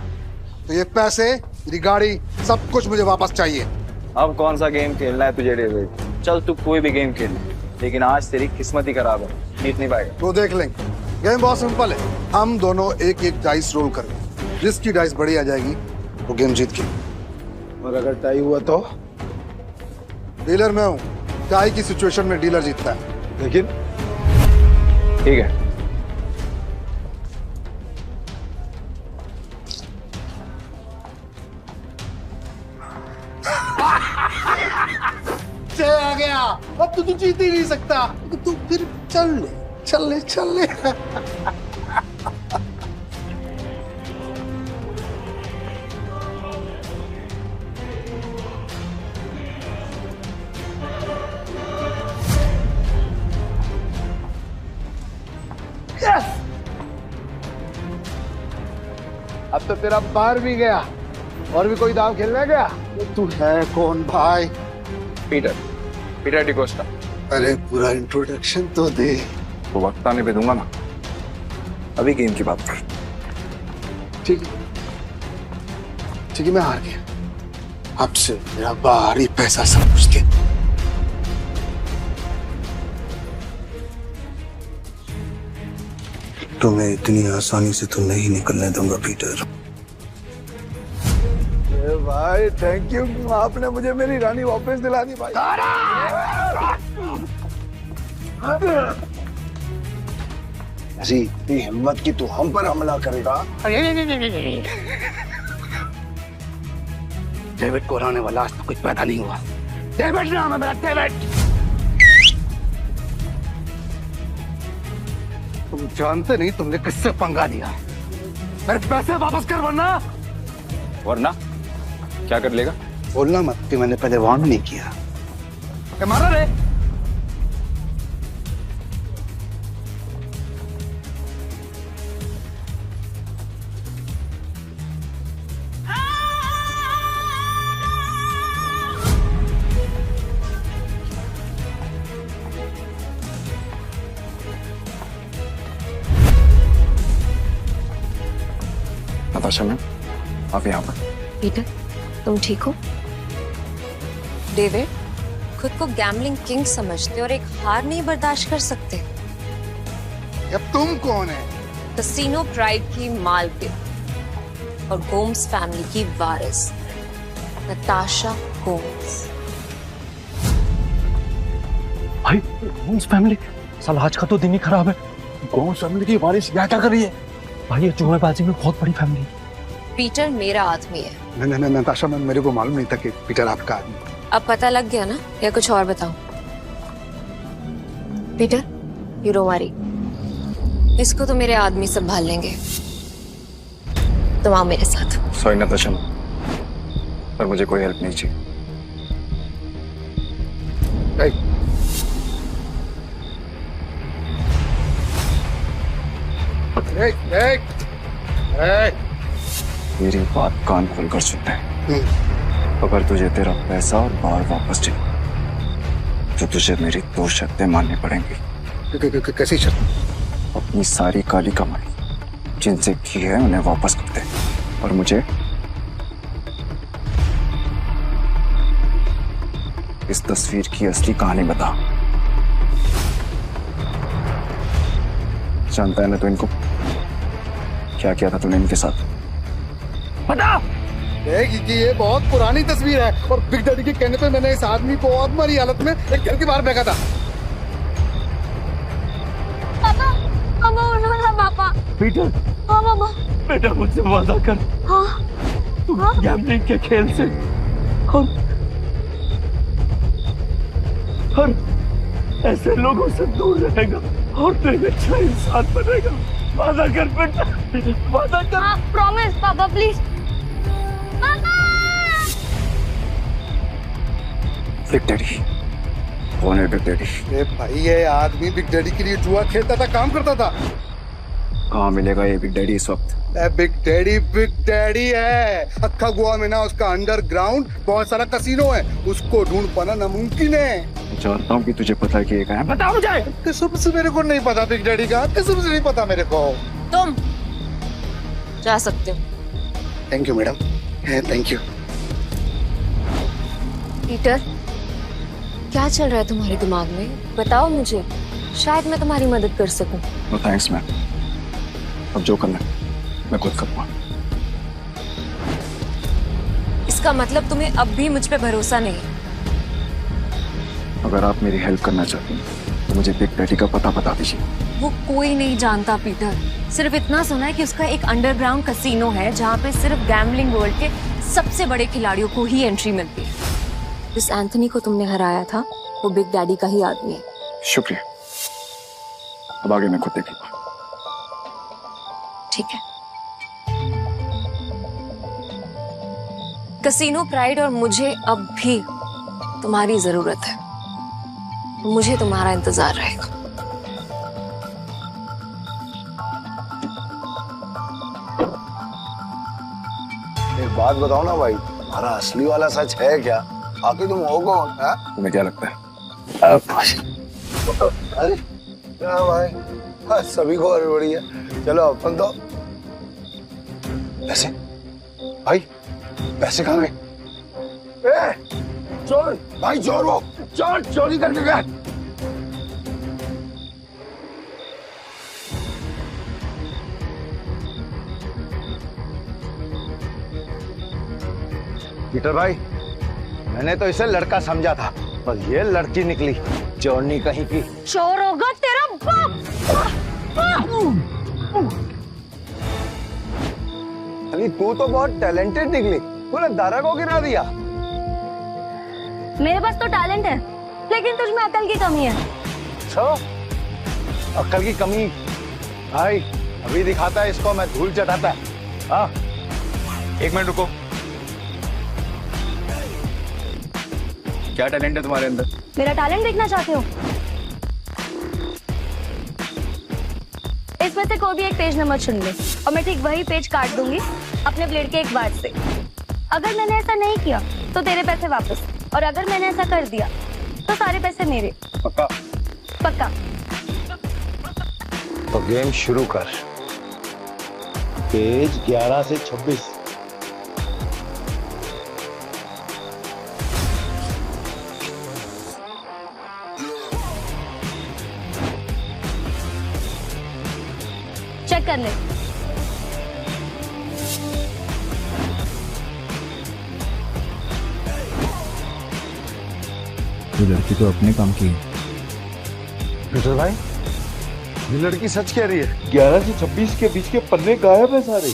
तो ये पैसे, मेरी गाड़ी, सब कुछ मुझे वापस चाहिए। अब कौन सा गेम खेलना है तुझे डेविड? चल तू कोई भी गेम खेल, लेकिन आज तेरी किस्मत ही खराब है, जीत नहीं पाएगा। तो देख लेंगे। गेम बहुत सिंपल है, हम दोनों एक एक डाइस रोल करेंगे, जिसकी डाइस बड़ी आ जाएगी वो गेम जीत गई। और अगर टाई हुआ तो? डीलर मैं हूँ, टाई की सिचुएशन में डीलर जीतता है। लेकिन ठीक है। जय आ गया, अब तो तू जीत ही नहीं सकता। तू फिर चल ले, चल ले, चल ले। अब तो तेरा बाहर भी गया, और भी कोई दाव खेलने गया? तू है कौन भाई? पीटर डिकोस्टा। अरे पूरा इंट्रोडक्शन तो दे। तो वक्त आने पे दूंगा ना, अभी गेम की बात कर। ठीक है, ठीक है, मैं हार गया। अब से मेरा बाहरी पैसा सब कुछ दे। तुम्हें इतनी आसानी से तो नहीं निकलने दूंगा पीटर। भाई थैंक यू, आपने मुझे मेरी रानी वापस दिला दी भाई। ऐसी इतनी हिम्मत की तू हम पर हमला करेगा? डेविड को हराने वाला आज तो कुछ पैदा नहीं हुआ। डेविड नाम है मेरा, डेविड। तुम जानते नहीं तुमने किससे पंगा लिया। मेरे पैसे वापस कर, वरना क्या कर लेगा? बोलना मत कि मैंने पहले वार्न नहीं किया। क्या मारा रे? नताशा मैम, आप यहाँ पर। पीटर, तुम ठीक हो? डेविड, खुद को गैम्बलिंग किंग समझते और एक हार नहीं बर्दाश्त कर सकते। अब तुम कौन है? कसीनो प्राइड की मालकिन और गोम्स फैमिली की वारिस नताशा गोम्स। भाई गोन्स फैमिली, साल आज का तो दिन ही खराब है। गोन्स फैमिली की बारिश क्या क्या कर रही है? भाई ये जुएबाजी में बहुत बड़ी फैमिली है। पीटर मेरा आदमी है। नहीं नताशा मैम, मेरे को मालूम नहीं था कि पीटर आपका आदमी। अब पता लग गया ना, या कुछ और बताऊं? पीटर, यू डोंट वरी, इसको तो मेरे आदमी संभाल लेंगे। तुम आओ मेरे साथ। सॉरी नताशा, पर मुझे कोई हेल्प नहीं चाहिए। मेरी बात कान खोलकर सुनते हैं। अगर तुझे तेरा पैसा और बार वापस चाहिए तो तुझे मेरी 2 शर्तें माननी पड़ेंगी। कैसी शर्त? अपनी सारी काली कमाई जिनसे की है उन्हें वापस कर दे, और मुझे इस तस्वीर की असली कहानी बता। जानता है ना तो इनको क्या किया था तूने इनके साथ? बता। कि ये बहुत पुरानी तस्वीर है और बिग डैडी के कहने पे मैंने इस आदमी को अधमरी हालत में एक घर के बाहर फेंका था। पापा, पापा। पीटर। हाँ पापा। बेटा मुझसे वादा कर। हाँ। तू गैम्बलिंग के खेल से और ऐसे लोगों से दूर रहेगा और तू एक अच्छा इंसान बनेगा। वादा कर बेटा, वादा कर। हाँ, प्रॉमिस पापा, प्लीज। बिग डैडी कौन है? Big daddy? भाई ये आदमी बिग डैडी के लिए जुआ खेलता था, काम करता था। कहाँ मिलेगा ये बिग डैडी इस वक्त? बिग डैडी है। अक्खा गोवा में ना उसका अंडरग्राउंड बहुत सारा कसीनो है, उसको ढूंढ पाना नामुमकिन है। जानता हूँ कि तुझे पता है कि ये कहाँ है। बताओ मुझे। कसम से मेरे को नहीं पता बिग डैडी का, कसम से नहीं पता मेरे को। तुम जा सकते हो। Thank you madam, thank you. Peter, क्या चल रहा है तुम्हारे दिमाग में? बताओ मुझे, शायद मैं तुम्हारी मदद कर सकूं। नो थैंक्स मैम, अब जो करना है मैं खुद करूंगा। इसका मतलब तुम्हें अब भी मुझ पे भरोसा नहीं? अगर आप मेरी हेल्प करना चाहते हैं तो मुझे बिग डैडी का पता बता दीजिए। वो कोई नहीं जानता पीटर, सिर्फ इतना सुना है कि उसका एक अंडरग्राउंड कसीनो है जहाँ पे सिर्फ गैम्बलिंग वर्ल्ड के सबसे बड़े खिलाड़ियों को ही एंट्री मिलती है। जिस एंथनी को तुमने हराया था वो बिग डैडी का ही आदमी है। शुक्रिया, अब आगे मैं खुद देखूंगा। ठीक है। कसीनो प्राइड और मुझे अब भी तुम्हारी जरूरत है, मुझे तुम्हारा इंतजार रहेगा। एक बात बताओ ना भाई, हमारा असली वाला सच है क्या? आखिर तुम हो कौन? तुम्हें क्या लगता है? अरे क्या भाई, हाँ, सभी को हड़बड़ी है। चलो अपन तो पैसे, भाई पैसे कहाँ गए? चोर भाई, चोर, वो चोर चोरी करके गया। पीटर भाई, मैंने तो इसे लड़का समझा था, पर ये लड़की निकली चोरनी कहीं की। चोर होगा तेरा बाप। अली तू तो बहुत टैलेंटेड निकली, तूने दारा को गिरा दिया। मेरे पास तो टैलेंट है, लेकिन तुझमें अकल की कमी है। अकल की कमी? भाई अभी दिखाता है इसको, मैं धूल चटाता है। हाँ, एक मिनट रुको। क्या टैलेंट है तुम्हारे अंदर? मेरा टैलेंट देखना चाहते हो? इसमें से कोई भी एक पेज नंबर चुन ले और मैं ठीक वही पेज काट दूंगी अपने ब्लेड के एक वार से। अगर मैंने ऐसा नहीं किया तो तेरे पैसे वापस, और अगर मैंने ऐसा कर दिया तो सारे पैसे मेरे। पक्का? पक्का। तो गेम शुरू कर। पेज 11 से 26। चेक कर ले। ये लड़की तो अपने काम की है, पीटर भाई, ये लड़की सच कह रही है। 11 से 26 के बीच के पन्ने गायब है सारे।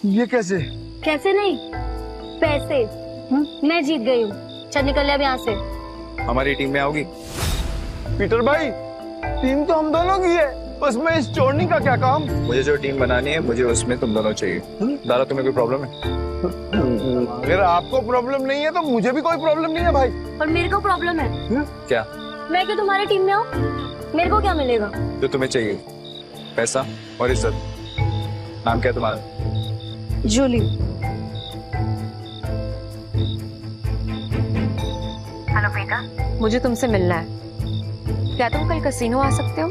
ये कैसे? कैसे नहीं, पैसे मैं जीत गई हूँ। चल निकल ले अब यहाँ से। हमारी टीम में आओगी? पीटर भाई, टीम तो हम दोनों की है, उसमें इस चोरनी का क्या काम? मुझे जो टीम बनानी है, मुझे उसमें तुम दोनों चाहिए। दारा, तुम्हें कोई प्रॉब्लम है? अगर आपको प्रॉब्लम नहीं है तो मुझे भी कोई प्रॉब्लम नहीं है भाई। पर मेरे को प्रॉब्लम है। क्या? मैं क्यों तुम्हारी टीम में हूँ? मेरे को क्या मिलेगा? जो तुम्हें चाहिए, पैसा और इज्जत। नाम क्या है तुम्हारा? जूली। हेलो बेटा, मुझे तुमसे मिलना है। क्या तुम कल कसीनो आ सकते हो?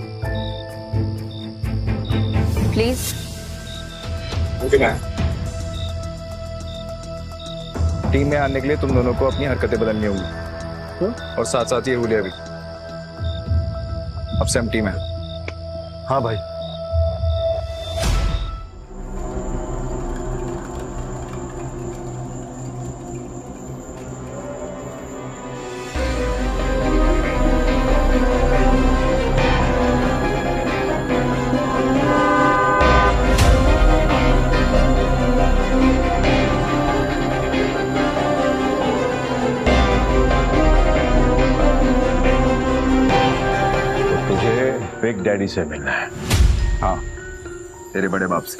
प्लीज। टीम में आने के लिए तुम दोनों को अपनी हरकतें बदलनी होगी और साथ साथ ये रूलिया भी। अब से हम टीम है। हाँ भाई। बिग डैडी से मिलना है। हाँ, तेरे बड़े बाप से।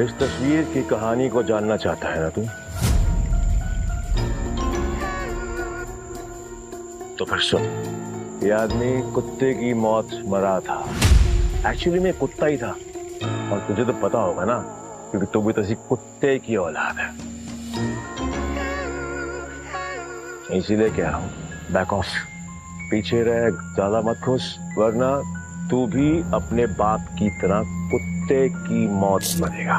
इस तस्वीर की कहानी को जानना चाहता है ना तू? तो फिर सुन, ये आदमी कुत्ते की मौत मरा था। एक्चुअली में कुत्ता ही था, और तुझे तो पता होगा ना, क्योंकि तू भी तो कुत्ते की औलाद है। इसीलिए कह रहा हूं, बैक ऑफ, पीछे रह, ज्यादा मत खुश, वरना तू भी अपने बाप की तरह कुत्ते की मौत मरेगा।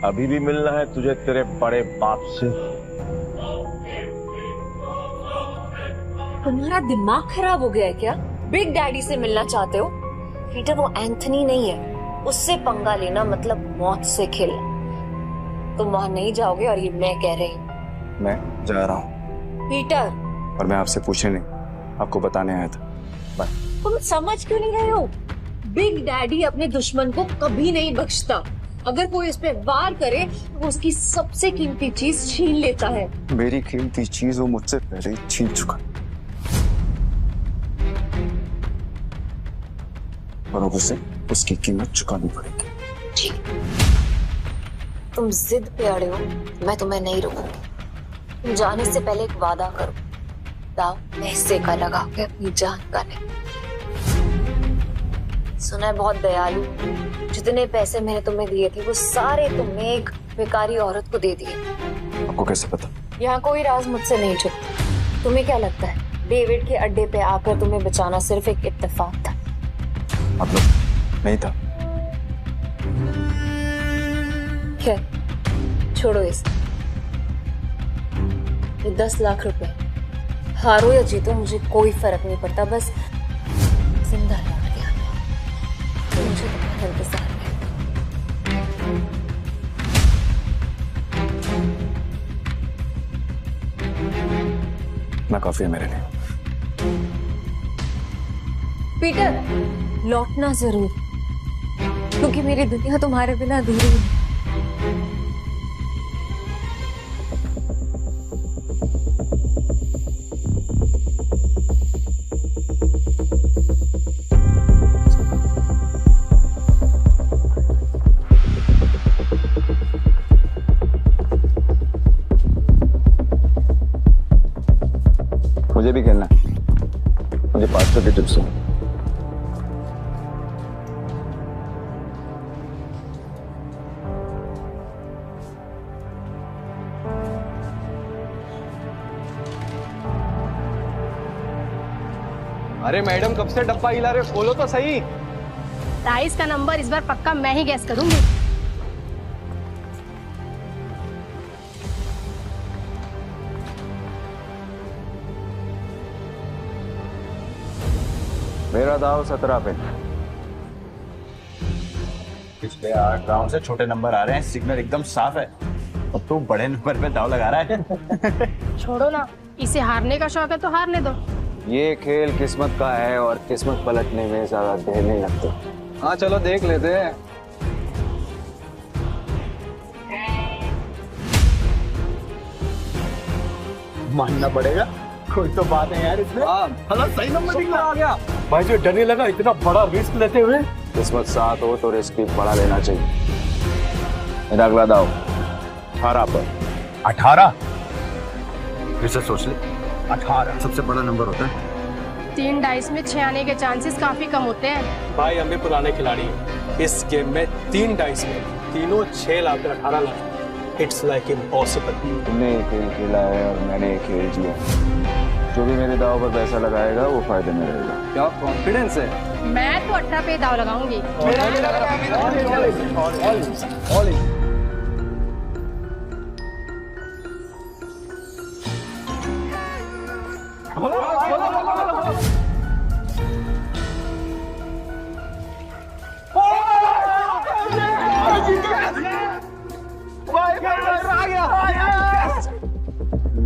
अभी भी मिलना है तुझे तेरे बड़े बाप से? तुम्हारा दिमाग खराब हो गया है क्या? बिग डैडी से मिलना चाहते हो? पीटर, वो एंथनी नहीं है, उससे पंगा लेना मतलब मौत से खेलना। तुम वहां नहीं जाओगे, और ये मैं कह रही हूँ। मैं जा रहा हूँ। पीटर, और मैं आपसे पूछने नहीं, आपको बताने आया था। बाय। तुम समझ क्यों नहीं रहे हो? बिग डैडी अपने दुश्मन को कभी नहीं बख्शता। अगर कोई इस पे वार करे तो उसकी सबसे कीमती चीज छीन लेता है। मेरी कीमती चीज वो मुझसे पहले ही छीन चुका, और अब उसे उसकी कीमत चुकानी पड़ेगी। जी, तुम जिद पे अड़े हो, मैं तुम्हें नहीं रोकूंगी। तुम जाने से पहले एक वादा करो, दाव पैसे का लगा के अपनी जान का नहीं। सुना है बहुत दयालु, जितने पैसे मैंने तुम्हें दिए थे वो सारे तुमने एक बेकारी औरत को दे दिए। आपको कैसे पता? यहाँ कोई राज मुझसे नहीं छुपता। तुम्हें क्या लगता है डेविड के अड्डे पे आकर तुम्हें बचाना सिर्फ एक इत्तेफाक था? आप लोग नहीं था। खैर, छोड़ो इस। ये 10 लाख रुपए, हारो या जीतो मुझे कोई फर्क नहीं पड़ता, बस जिंदा लौट गया। तो मुझे तुम्हारा इंतजार है। ना काफी है मेरे लिए। पीटर, लौटना जरूर, क्योंकि मेरी दुनिया तुम्हारे बिना अधूरी है। मुझे भी खेलना है, मुझे 500 की टिप्स हो। अरे मैडम, कब से डब्बा हिला रहे हो? खोलो तो सही। 23 का नंबर इस बार पक्का मैं ही गैस करूंगी। मेरा दाव 17 पे। पिछले 8 राउंड से छोटे नंबर आ रहे हैं, सिग्नल एकदम साफ है। अब तो बड़े नंबर पे दाव लगा रहा है। छोड़ो ना, इसे हारने का शौक है तो हारने दो। ये खेल किस्मत का है और किस्मत पलटने में ज्यादा देर नहीं लगती। हाँ चलो देख लेते हैं। मानना पड़ेगा, कोई तो बात है यार इसमें। हाँ सही नंबर निकला आ गया। भाई जो डर नहीं लगा इतना बड़ा रिस्क लेते हुए। किस्मत साथ हो तो रिस्क भी बड़ा लेना चाहिए। मेरा अगला दाव 18 पर। 18? फिर से सोच ले, 18 सबसे बड़ा नंबर होता है। 3 डाइस में 6 आने के चांसेस काफी कम होते हैं। भाई हम भी पुराने खिलाड़ी हैं। इस गेम में 3 डाइस में तीनों 6 lakh 18 lakh. It's like impossible. तुमने ये खेल खेला है और मैंने ये खेल जिया। जो भी मेरे दाव पर पैसा लगाएगा वो फायदे में रहेगा। क्या कॉन्फिडेंस है। मैं तो 18 पे दाव लगाऊंगी।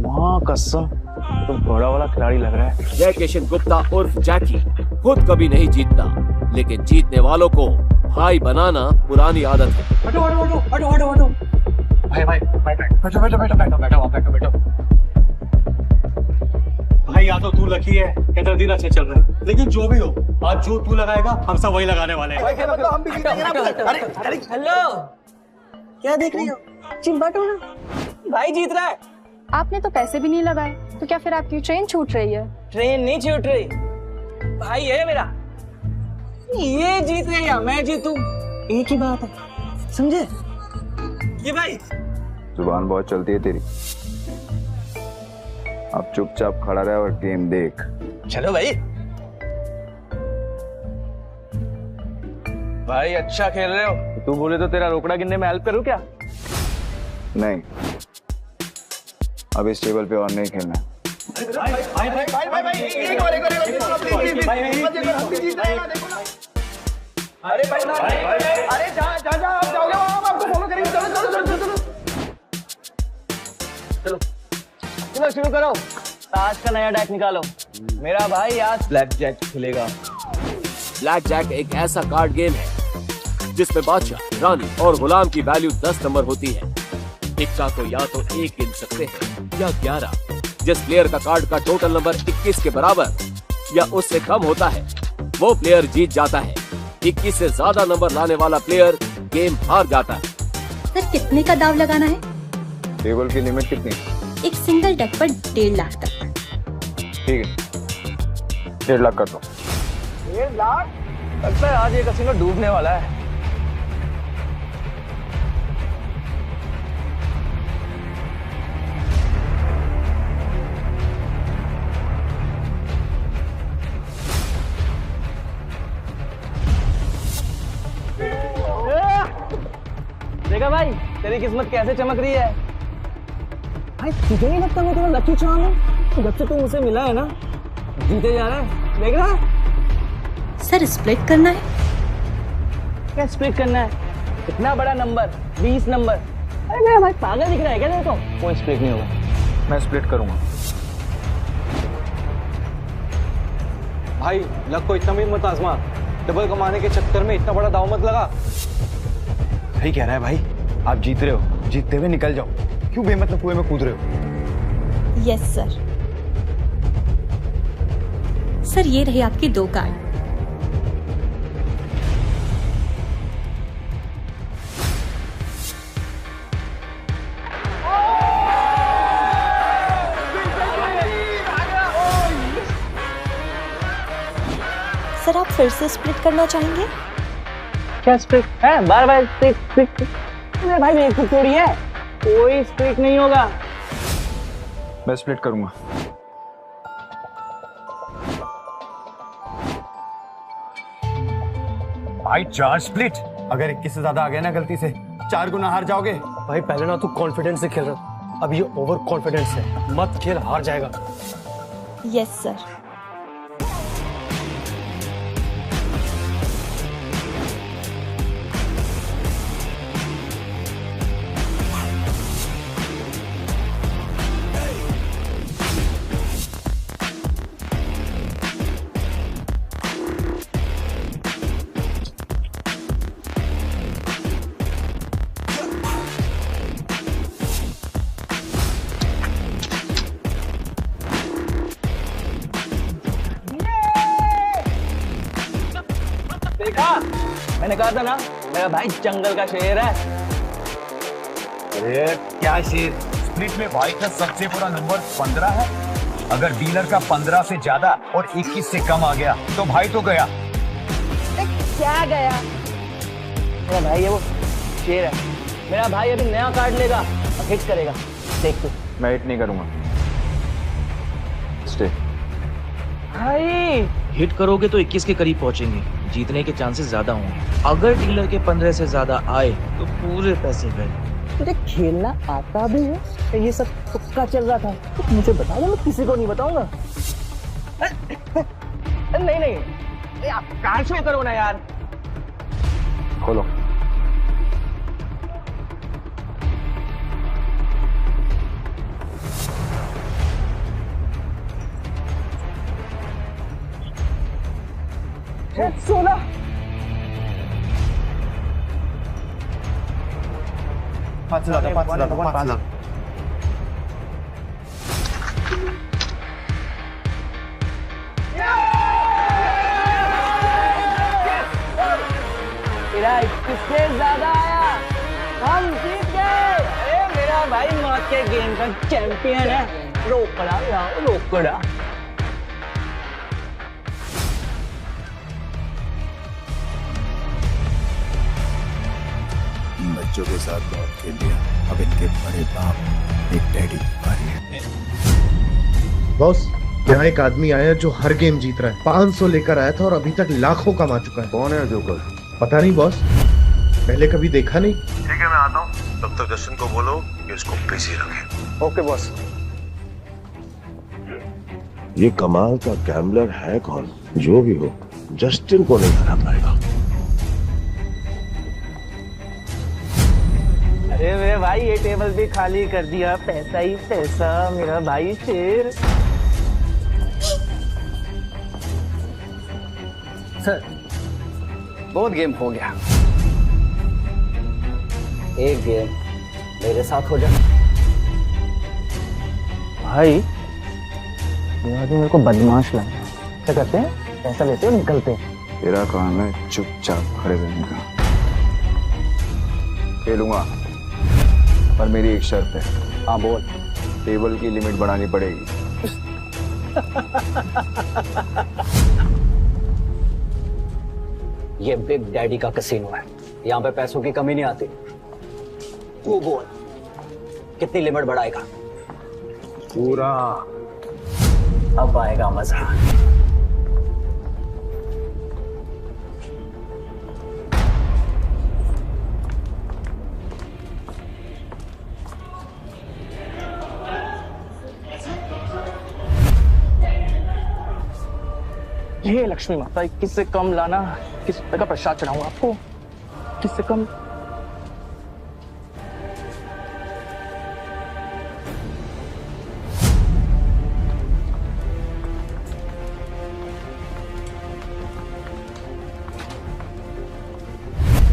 माँ कसम, तो बड़ा वाला खिलाड़ी लग रहा है। जय किशन गुप्ता उर्फ जैकी खुद कभी नहीं जीतता, लेकिन जीतने वालों को भाई बनाना पुरानी आदत है। हटो हटो हटो हटो हटो हटो। भाई भाई बैठो बैठो बैठो बैठो बैठो बैठो बैठो। भाई या तो तू लकी है या तेरा दिन अच्छे चल रहे हैं, लेकिन जो भी हो आज जो तू लगाएगा हम सब वही लगाने वाले हैं। हम भी जीतेंगे ना। अरे हेलो, क्या देख रही हो? चिंबाटो ना, भाई जीत रहा है। आपने तो पैसे भी नहीं लगाए, तो क्या फिर आपकी ट्रेन छूट रही है? ट्रेन नहीं छूट रही, भाई है मेरा। ये जीत रहे या मैं जीतूं, एक ही बात है, समझे? ये भाई जुबान बहुत चलती है तेरी। अब चुपचाप खड़ा रहे और गेम देख। चलो भाई। भाई अच्छा खेल रहे हो। तू बोले तो तेरा रोकड़ा गिनने में हेल्प करूं क्या? नहीं, अब इस टेबल पे और नहीं खेलना है। अरे भाई अरे जा आप जाओगे वहां, हम आपको फॉलो करेंगे। चलो शुरू करो। ताश का नया डेक निकालो। मेरा भाई आज ब्लैक जैक खेलेगा। ब्लैक जैक एक ऐसा कार्ड गेम है जिसमें बादशाह, रानी और गुलाम की वैल्यू 10 नंबर होती है। टिक्का को या तो 1 गिन सकते हैं या 11। जिस प्लेयर का कार्ड का टोटल नंबर 21 के बराबर या उससे कम होता है वो प्लेयर जीत जाता है। 21 से ज्यादा नंबर लाने वाला प्लेयर गेम हार जाता है। सर कितने का दाव लगाना है? टेबल की लिमिट कितनी? एक सिंगल डेक पर 1.5 लाख तक। ठीक है, 1.5 लाख कर दो। 1.5 लाख? लगता है आज ये कसिनो डूबने वाला है। देखा भाई तेरी किस्मत कैसे चमक रही है। भाई तुझे नहीं लगता मैं तेरा लकी चार्म हूँ? जब से तू मुझसे मिला है ना, जीते जा रहा है। देख रहा है? सर स्प्लिट करना है। क्या स्प्लिट करना है? इतना बड़ा नंबर, 20 नंबर। अरे मेरा भाई पागल दिख रहा है क्या तेरे को? कोई स्प्लिट नहीं होगा। मैं स्प्लिट करूंगा। भाई लक को इतना भी मत आजमा। डबल कमाने के चक्कर में इतना बड़ा दाव मत लगा। सही कह रहा है भाई, आप जीत रहे हो, जीतते हुए निकल जाओ। क्यों बेमतलब कुएं में कूद रहे हो? Yes sir. सर ये रहे आपके 2 कार्ड। सर आप फिर से स्प्लिट करना चाहेंगे? क्या स्प्लिट है? बार स्प्लिट? मेरे भाई मेरी खुद थोड़ी है, कोई स्प्लिट नहीं होगा। मैं स्प्लिट करूंगा। भाई 4 स्प्लिट। अगर 21 से ज्यादा आ गया ना गलती से, 4 गुना हार जाओगे। भाई पहले ना तू कॉन्फिडेंस से खेल रहा, अब ये ओवर कॉन्फिडेंस है। मत खेल, हार जाएगा। Yes sir. मैंने कहा था ना मेरा भाई जंगल का शेर है। अरे क्या शेर, स्प्लिट में भाई का सबसे बड़ा नंबर 15 है। अगर डीलर का 15 से ज्यादा और 21 से कम आ गया तो भाई तो गया। क्या गया? मेरा भाई ये वो शेर है। मेरा भाई अभी नया कार्ड लेगा और हिट करेगा, देख तू। मैं हिट नहीं करूंगा। स्टे। भाई हिट करोगे तो 21 के करीब पहुंचेंगे, जीतने के चांसेस ज्यादा होंगे। अगर डीलर के 15 से ज्यादा आए तो पूरे पैसे गए। तुझे खेलना आता भी है? ये सब तुक्का चल रहा था तो मुझे बता दो, मैं किसी को नहीं बताऊंगा। नहीं नहीं, आप कार्ड शो करो ना यार। खोलो। सोलह। पाँच लाख। तेरा 21 से ज्यादा आया, हम जीत गए। अरे मेरा भाई मौत के गेम का चैंपियन है। रोकड़ा यार, रोकड़ा। बच्चों के साथ बहुत खेल लिया, अब इनके बड़े बाप एक डैडी बारी है। बॉस, यहाँ एक आदमी आया है जो हर गेम जीत रहा है। 500 लेकर आया था और अभी तक लाखों कमा चुका है। कौन है जोकर? पता नहीं बॉस, पहले कभी देखा नहीं। ठीक है, मैं आता हूँ। तब तक जस्टिन को बोलो कि उसको बिजी रखे। Okay boss. ये कमाल का गैम्बलर है कौन? जो भी हो, जस्टिन को नहीं हरा पाएगा। अरे मेरे भाई ये टेबल भी खाली कर दिया, पैसा ही पैसा। मेरा भाई शेर। सर बहुत गेम हो गया, एक गेम मेरे साथ हो जाए। भाई ये आदमी मेरे को बदमाश लगा। क्या करते हैं? पैसा लेते हैं, निकलते हैं। तेरा काम है चुपचाप खड़े रहने का। खेलूंगा पर मेरी एक शर्त है। हाँ बोल। टेबल की लिमिट बढ़ानी पड़ेगी। ये बिग डैडी का कैसीनो है, यहाँ पे पैसों की कमी नहीं आती। तू बोल कितनी लिमिट बढ़ाएगा? पूरा। अब आएगा मजा। ये लक्ष्मी माता, 21 से कम लाना, 21 रुपए का प्रसाद चढ़ाऊंगा आपको। 21 से कम।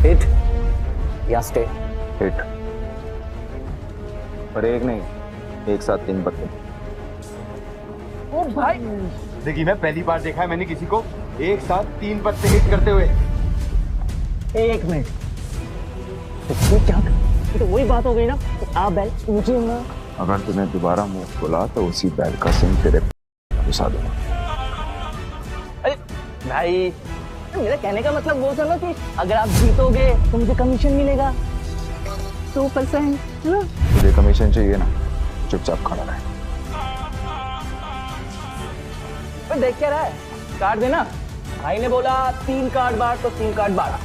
हिट या स्टे? हिट। पर एक नहीं, एक साथ 3 पत्ते। ओ भाई, देखिए मैं पहली बार देखा है मैंने किसी को एक साथ 3 पत्ते हिट करते हुए। एक मिनट, तो क्या? ये तो वही बात हो गई ना, आप बैल मुझे ना। अगर तूने दोबारा मुंह खोला तो उसी बैल का सिंह तेरे घुसा दूंगा। अरे भाई, मेरा कहने का मतलब वो था ना कि अगर आप जीतोगे तो मुझे कमीशन मिलेगा 2%, है ना? तुझे कमीशन चाहिए ना, चुपचाप खड़ा रहे। देख क्या रहा है? कार्ड देना। भाई ने बोला 3 कार्ड बार तो 3 कार्ड बार।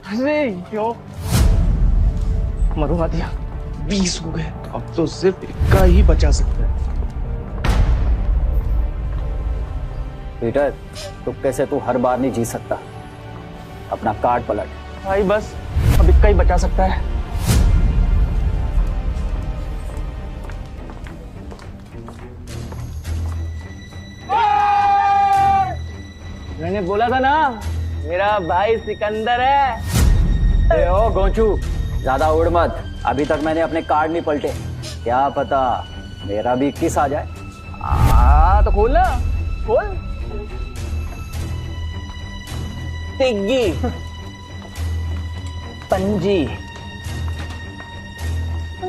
अरे यो मरुआ दिया। 20 हो गए, अब तो सिर्फ 1 का ही बचा सकता है। पीटर, तुक्के से तू हर बार नहीं जीत सकता। अपना कार्ड पलट। भाई बस अब 1 का ही बचा सकता है। मैंने बोला था ना मेरा भाई सिकंदर है। ए ओ गोंचू, ज्यादा उड़ मत। अभी तक मैंने अपने कार्ड नहीं पलटे, क्या पता मेरा भी 21 आ जाए। तो खोल ना, खोल। तिग्गी, पंजी।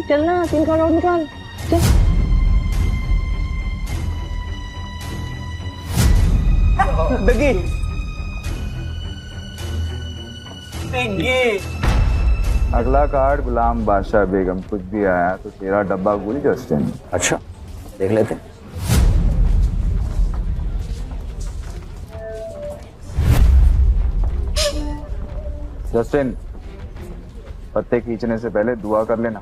चलना, 3 कार्ड और निकाल। चल। तिग्गी, तिग्गी। अगला कार्ड गुलाम बादशाह बेगम। कुछ भी आया तो तेरा डब्बा गुल जस्टिन। अच्छा, देख लेते। जस्टिन, पत्ते खींचने से पहले दुआ कर लेना।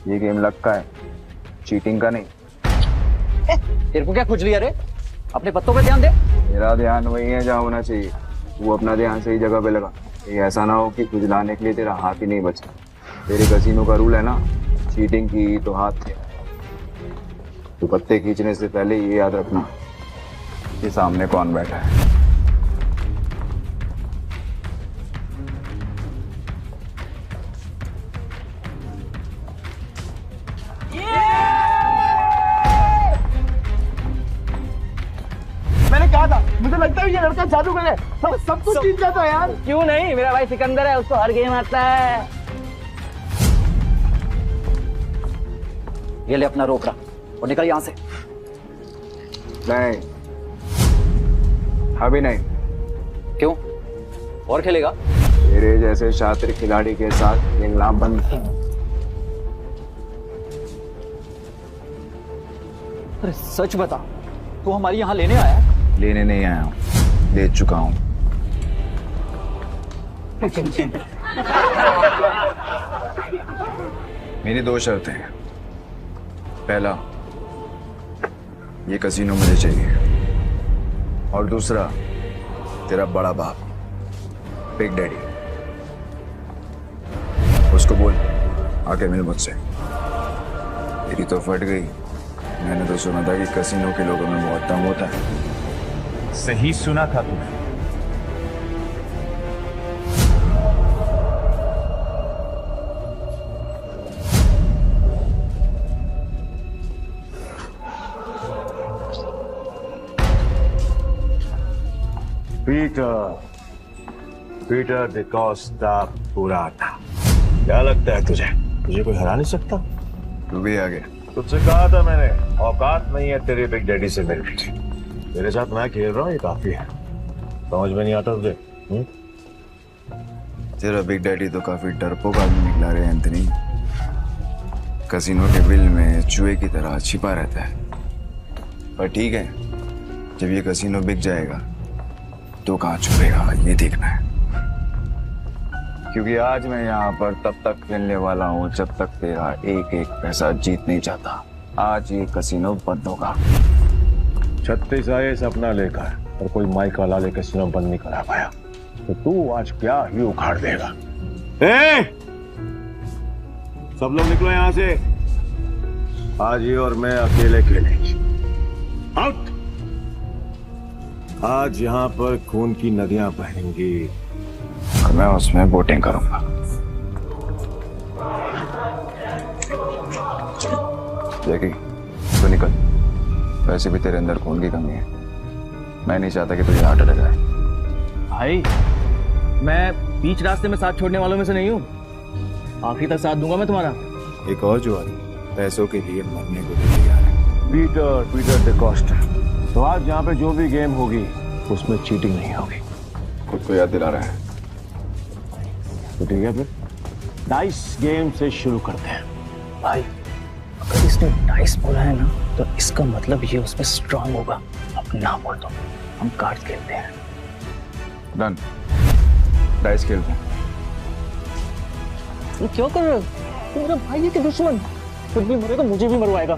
ये गेम लक का है, चीटिंग का नहीं। तेरे को क्या खुजली है रे? अपने पत्तों पे ध्यान दे। मेरा ध्यान वही है जहाँ होना चाहिए। वो अपना ध्यान सही जगह पे लगा। ये ऐसा ना हो कि खुजलाने के लिए तेरा हाथ ही नहीं बचा। तेरे कसीनो का रूल है ना, चीटिंग की तो हाथ थे। तो पत्ते खींचने से पहले ये याद रखना कि सामने कौन बैठा है। मैंने कहा था, मुझे लगता है ये लड़का जादूगर है। सब कुछ जीत जाता है यार। क्यों नहीं, मेरा भाई सिकंदर है, उसको हर गेम आता है। ये ले अपना रोकड़ा और निकल यहां से। नहीं, अभी नहीं। क्यों? और खेलेगा? तेरे जैसे शातिर खिलाड़ी के साथ खेलना बंद। अरे सच बता, तू हमारी यहाँ लेने आया है? लेने नहीं आया हूँ, ले चुका हूँ। मेरी 2 शर्तें हैं। पहला, ये कसीनो मुझे चाहिए, और दूसरा, तेरा बड़ा बाप बिग डैडी, उसको बोल आके मिल मुझसे। मेरी तो फट गई। मैंने तो सुना था कि कसीनो के लोगों में बहुत दम होता है। सही सुना था तूने। पीटर डिकोस्टा पूरा था। क्या लगता है तुझे कोई हरा नहीं सकता? तू भी आ गया। तुझसे कहा था मैंने, औकात नहीं है तेरे बिग डैडी से मिलने। मेरे साथ मैं खेल रहा हूँ, ये काफी है। समझ में नहीं आता तुझे? तेरा बिग डैडी तो काफी डरपोक आदमी निकला रे एंथनी। कसीनो के बिल में चूहे की तरह छिपा रहता है। पर ठीक है, जब ये कसीनो बिक जाएगा तो कहाँ छुपेगा ये देखना है। क्योंकि आज मैं यहाँ पर तब तक खेलने वाला हूँ जब तक तेरा एक एक पैसा जीत नहीं जाता। आज ये कसीनो बंद होगा। 36 आए सपना लेकर और कोई माइक वाला ले कसीनो बंद नहीं करा पाया, तो तू आज क्या ही उखाड़ देगा। सब लोग निकलो यहाँ से। आज ये और मैं अकेले खेलेंगे। आउट। आज यहाँ पर खून की नदियां बहेंगी और मैं उसमें बोटिंग करूंगा। जैकी, तो निकल। वैसे भी तेरे अंदर खून की कमी है। मैं नहीं चाहता कि तुझे हार्ट अटैक आए। भाई, मैं बीच रास्ते में साथ छोड़ने वालों में से नहीं हूँ। आखिरी तक साथ दूंगा मैं तुम्हारा। एक और जुआरी पैसों के लिए मरने को भी तैयार है। पीटर डिकोस्टा। तो आज यहाँ पे जो भी गेम होगी उसमें चीटिंग नहीं होगी। खुद को याद दिला रहा है तो ठीक है, फिर डाइस गेम से शुरू करते हैं। भाई, अगर इसने डाइस बोला है ना, तो इसका मतलब ये उसमें स्ट्रांग होगा। अब ना बोल दो, हम कार्ड्स खेलते हैं। डन, डाइस खेलते हैं। ये क्यों कर रहे हो? तू मेरा भाई है कि दुश्मन? खुद भी मरेगा, मुझे भी मरवाएगा।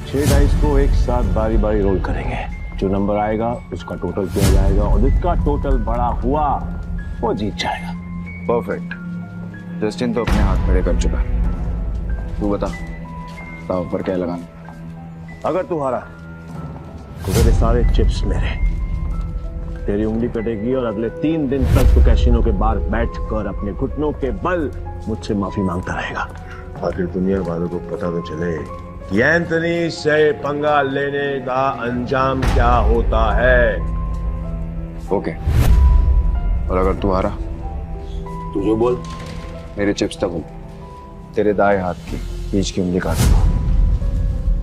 6 डाइस को एक साथ बारी बारी रोल करेंगे। जो नंबर आएगा उसका टोटल किया जाएगा और जिसका टोटल बड़ा हुआ वो जीत जाएगा। परफेक्ट। जस्टिन तो अपने हाथ खड़े कर चुका है। तू बता, दांव पर क्या लगाना? अगर तू हारा तो तेरे सारे चिप्स मेरे। तेरी उंगली कटेगी और अगले 3 दिन तक तो कैसीनो के बाहर बैठकर अपने घुटनों के बल मुझसे माफी मांगता रहेगा। आखिर दुनिया वालों को पता तो चले कि एंथनी से पंगा लेने का अंजाम क्या होता है। ओके, और अगर तू हारा तू जो बोल। मेरे चिप्स तक तेरे दाएं हाथ की बीच की उंगली काटूंगा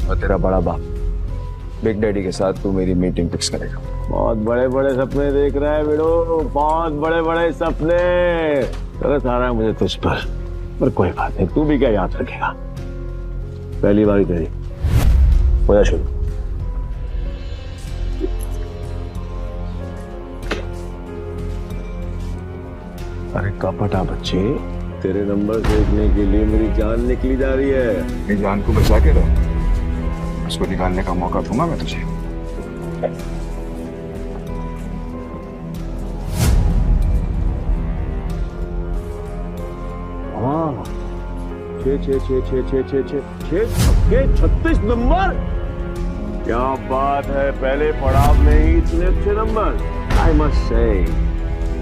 और तेरा बड़ा बाप बिग डैडी के साथ तू मेरी मीटिंग फिक्स करेगा। बहुत बड़े बड़े सपने देख रहा है बेड़ो, बहुत बड़े बड़े सपने। तरस आ रहा है मुझे तुझ पर कोई बात नहीं, तू भी क्या याद रखेगा। पहली बारी तेरी, हो जा शुरू। अरे कपटा बच्चे, तेरे नंबर देखने के लिए मेरी जान निकली जा रही है। मेरी जान को बचा के रहो, उसको निकालने का मौका दूंगा मैं तुझे। हाँ, 36 नंबर। क्या बात है, पहले पड़ाव में ही इतने अच्छे number. I must say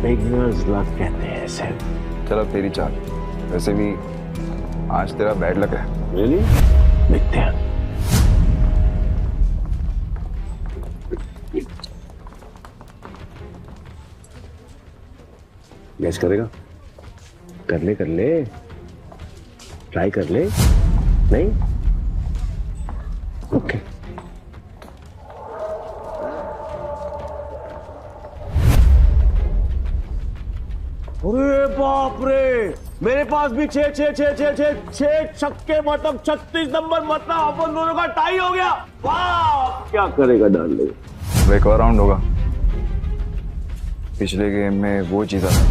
beginners luck कहते हैं इसे। चलो तेरी चाल, वैसे भी आज तेरा बैड लक है। रियली? देखते हैं। गैस करेगा? कर ले, ट्राई कर ले। नहीं? ओके। अरे बाप रे, मेरे पास भी 6 छक्के, मतलब 36 नंबर, मतलब अपन दोनों का टाई हो गया। वाह, क्या करेगा डार्लिंग? वो एक और राउंड होगा। पिछले गेम में वो जीता था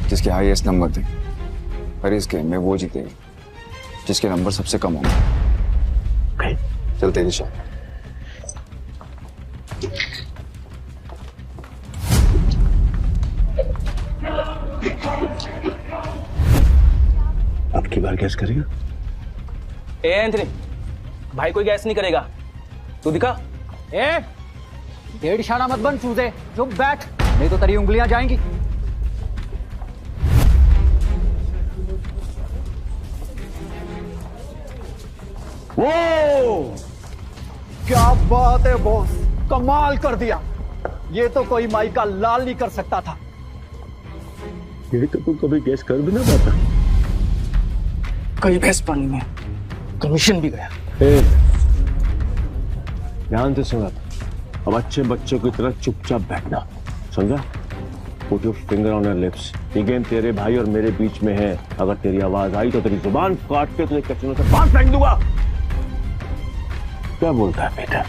जिसके हाईएस्ट नंबर थे, और इस गेम में वो जीतेगा जिसके नंबर सबसे कम होंगे। चल तेरी शॉट। अब की बार गैस करेगा? ए एंथनी, भाई कोई गैस नहीं करेगा, तू दिखा। ए, डेढ़ इशारा मत बन चूजे, चुप बैठ, नहीं तो तेरी उंगलियां जाएंगी। वो क्या बात है बॉस, कमाल कर दिया। ये तो कोई माई का लाल नहीं कर सकता था। ये तो तू कभी गैस कर भी ना पाता। कई भैंस पानी में, कमीशन भी गया। ध्यान से सुना, अब अच्छे बच्चों की तरह चुपचाप बैठना, समझा? Put your finger on your lips। ये गेम तेरे भाई और मेरे बीच में है। अगर तेरी आवाज आई तो तेरी जुबान काट के तुझे कैसीनो से बाहर फेंक दूंगा। क्या बोलता है बेटा?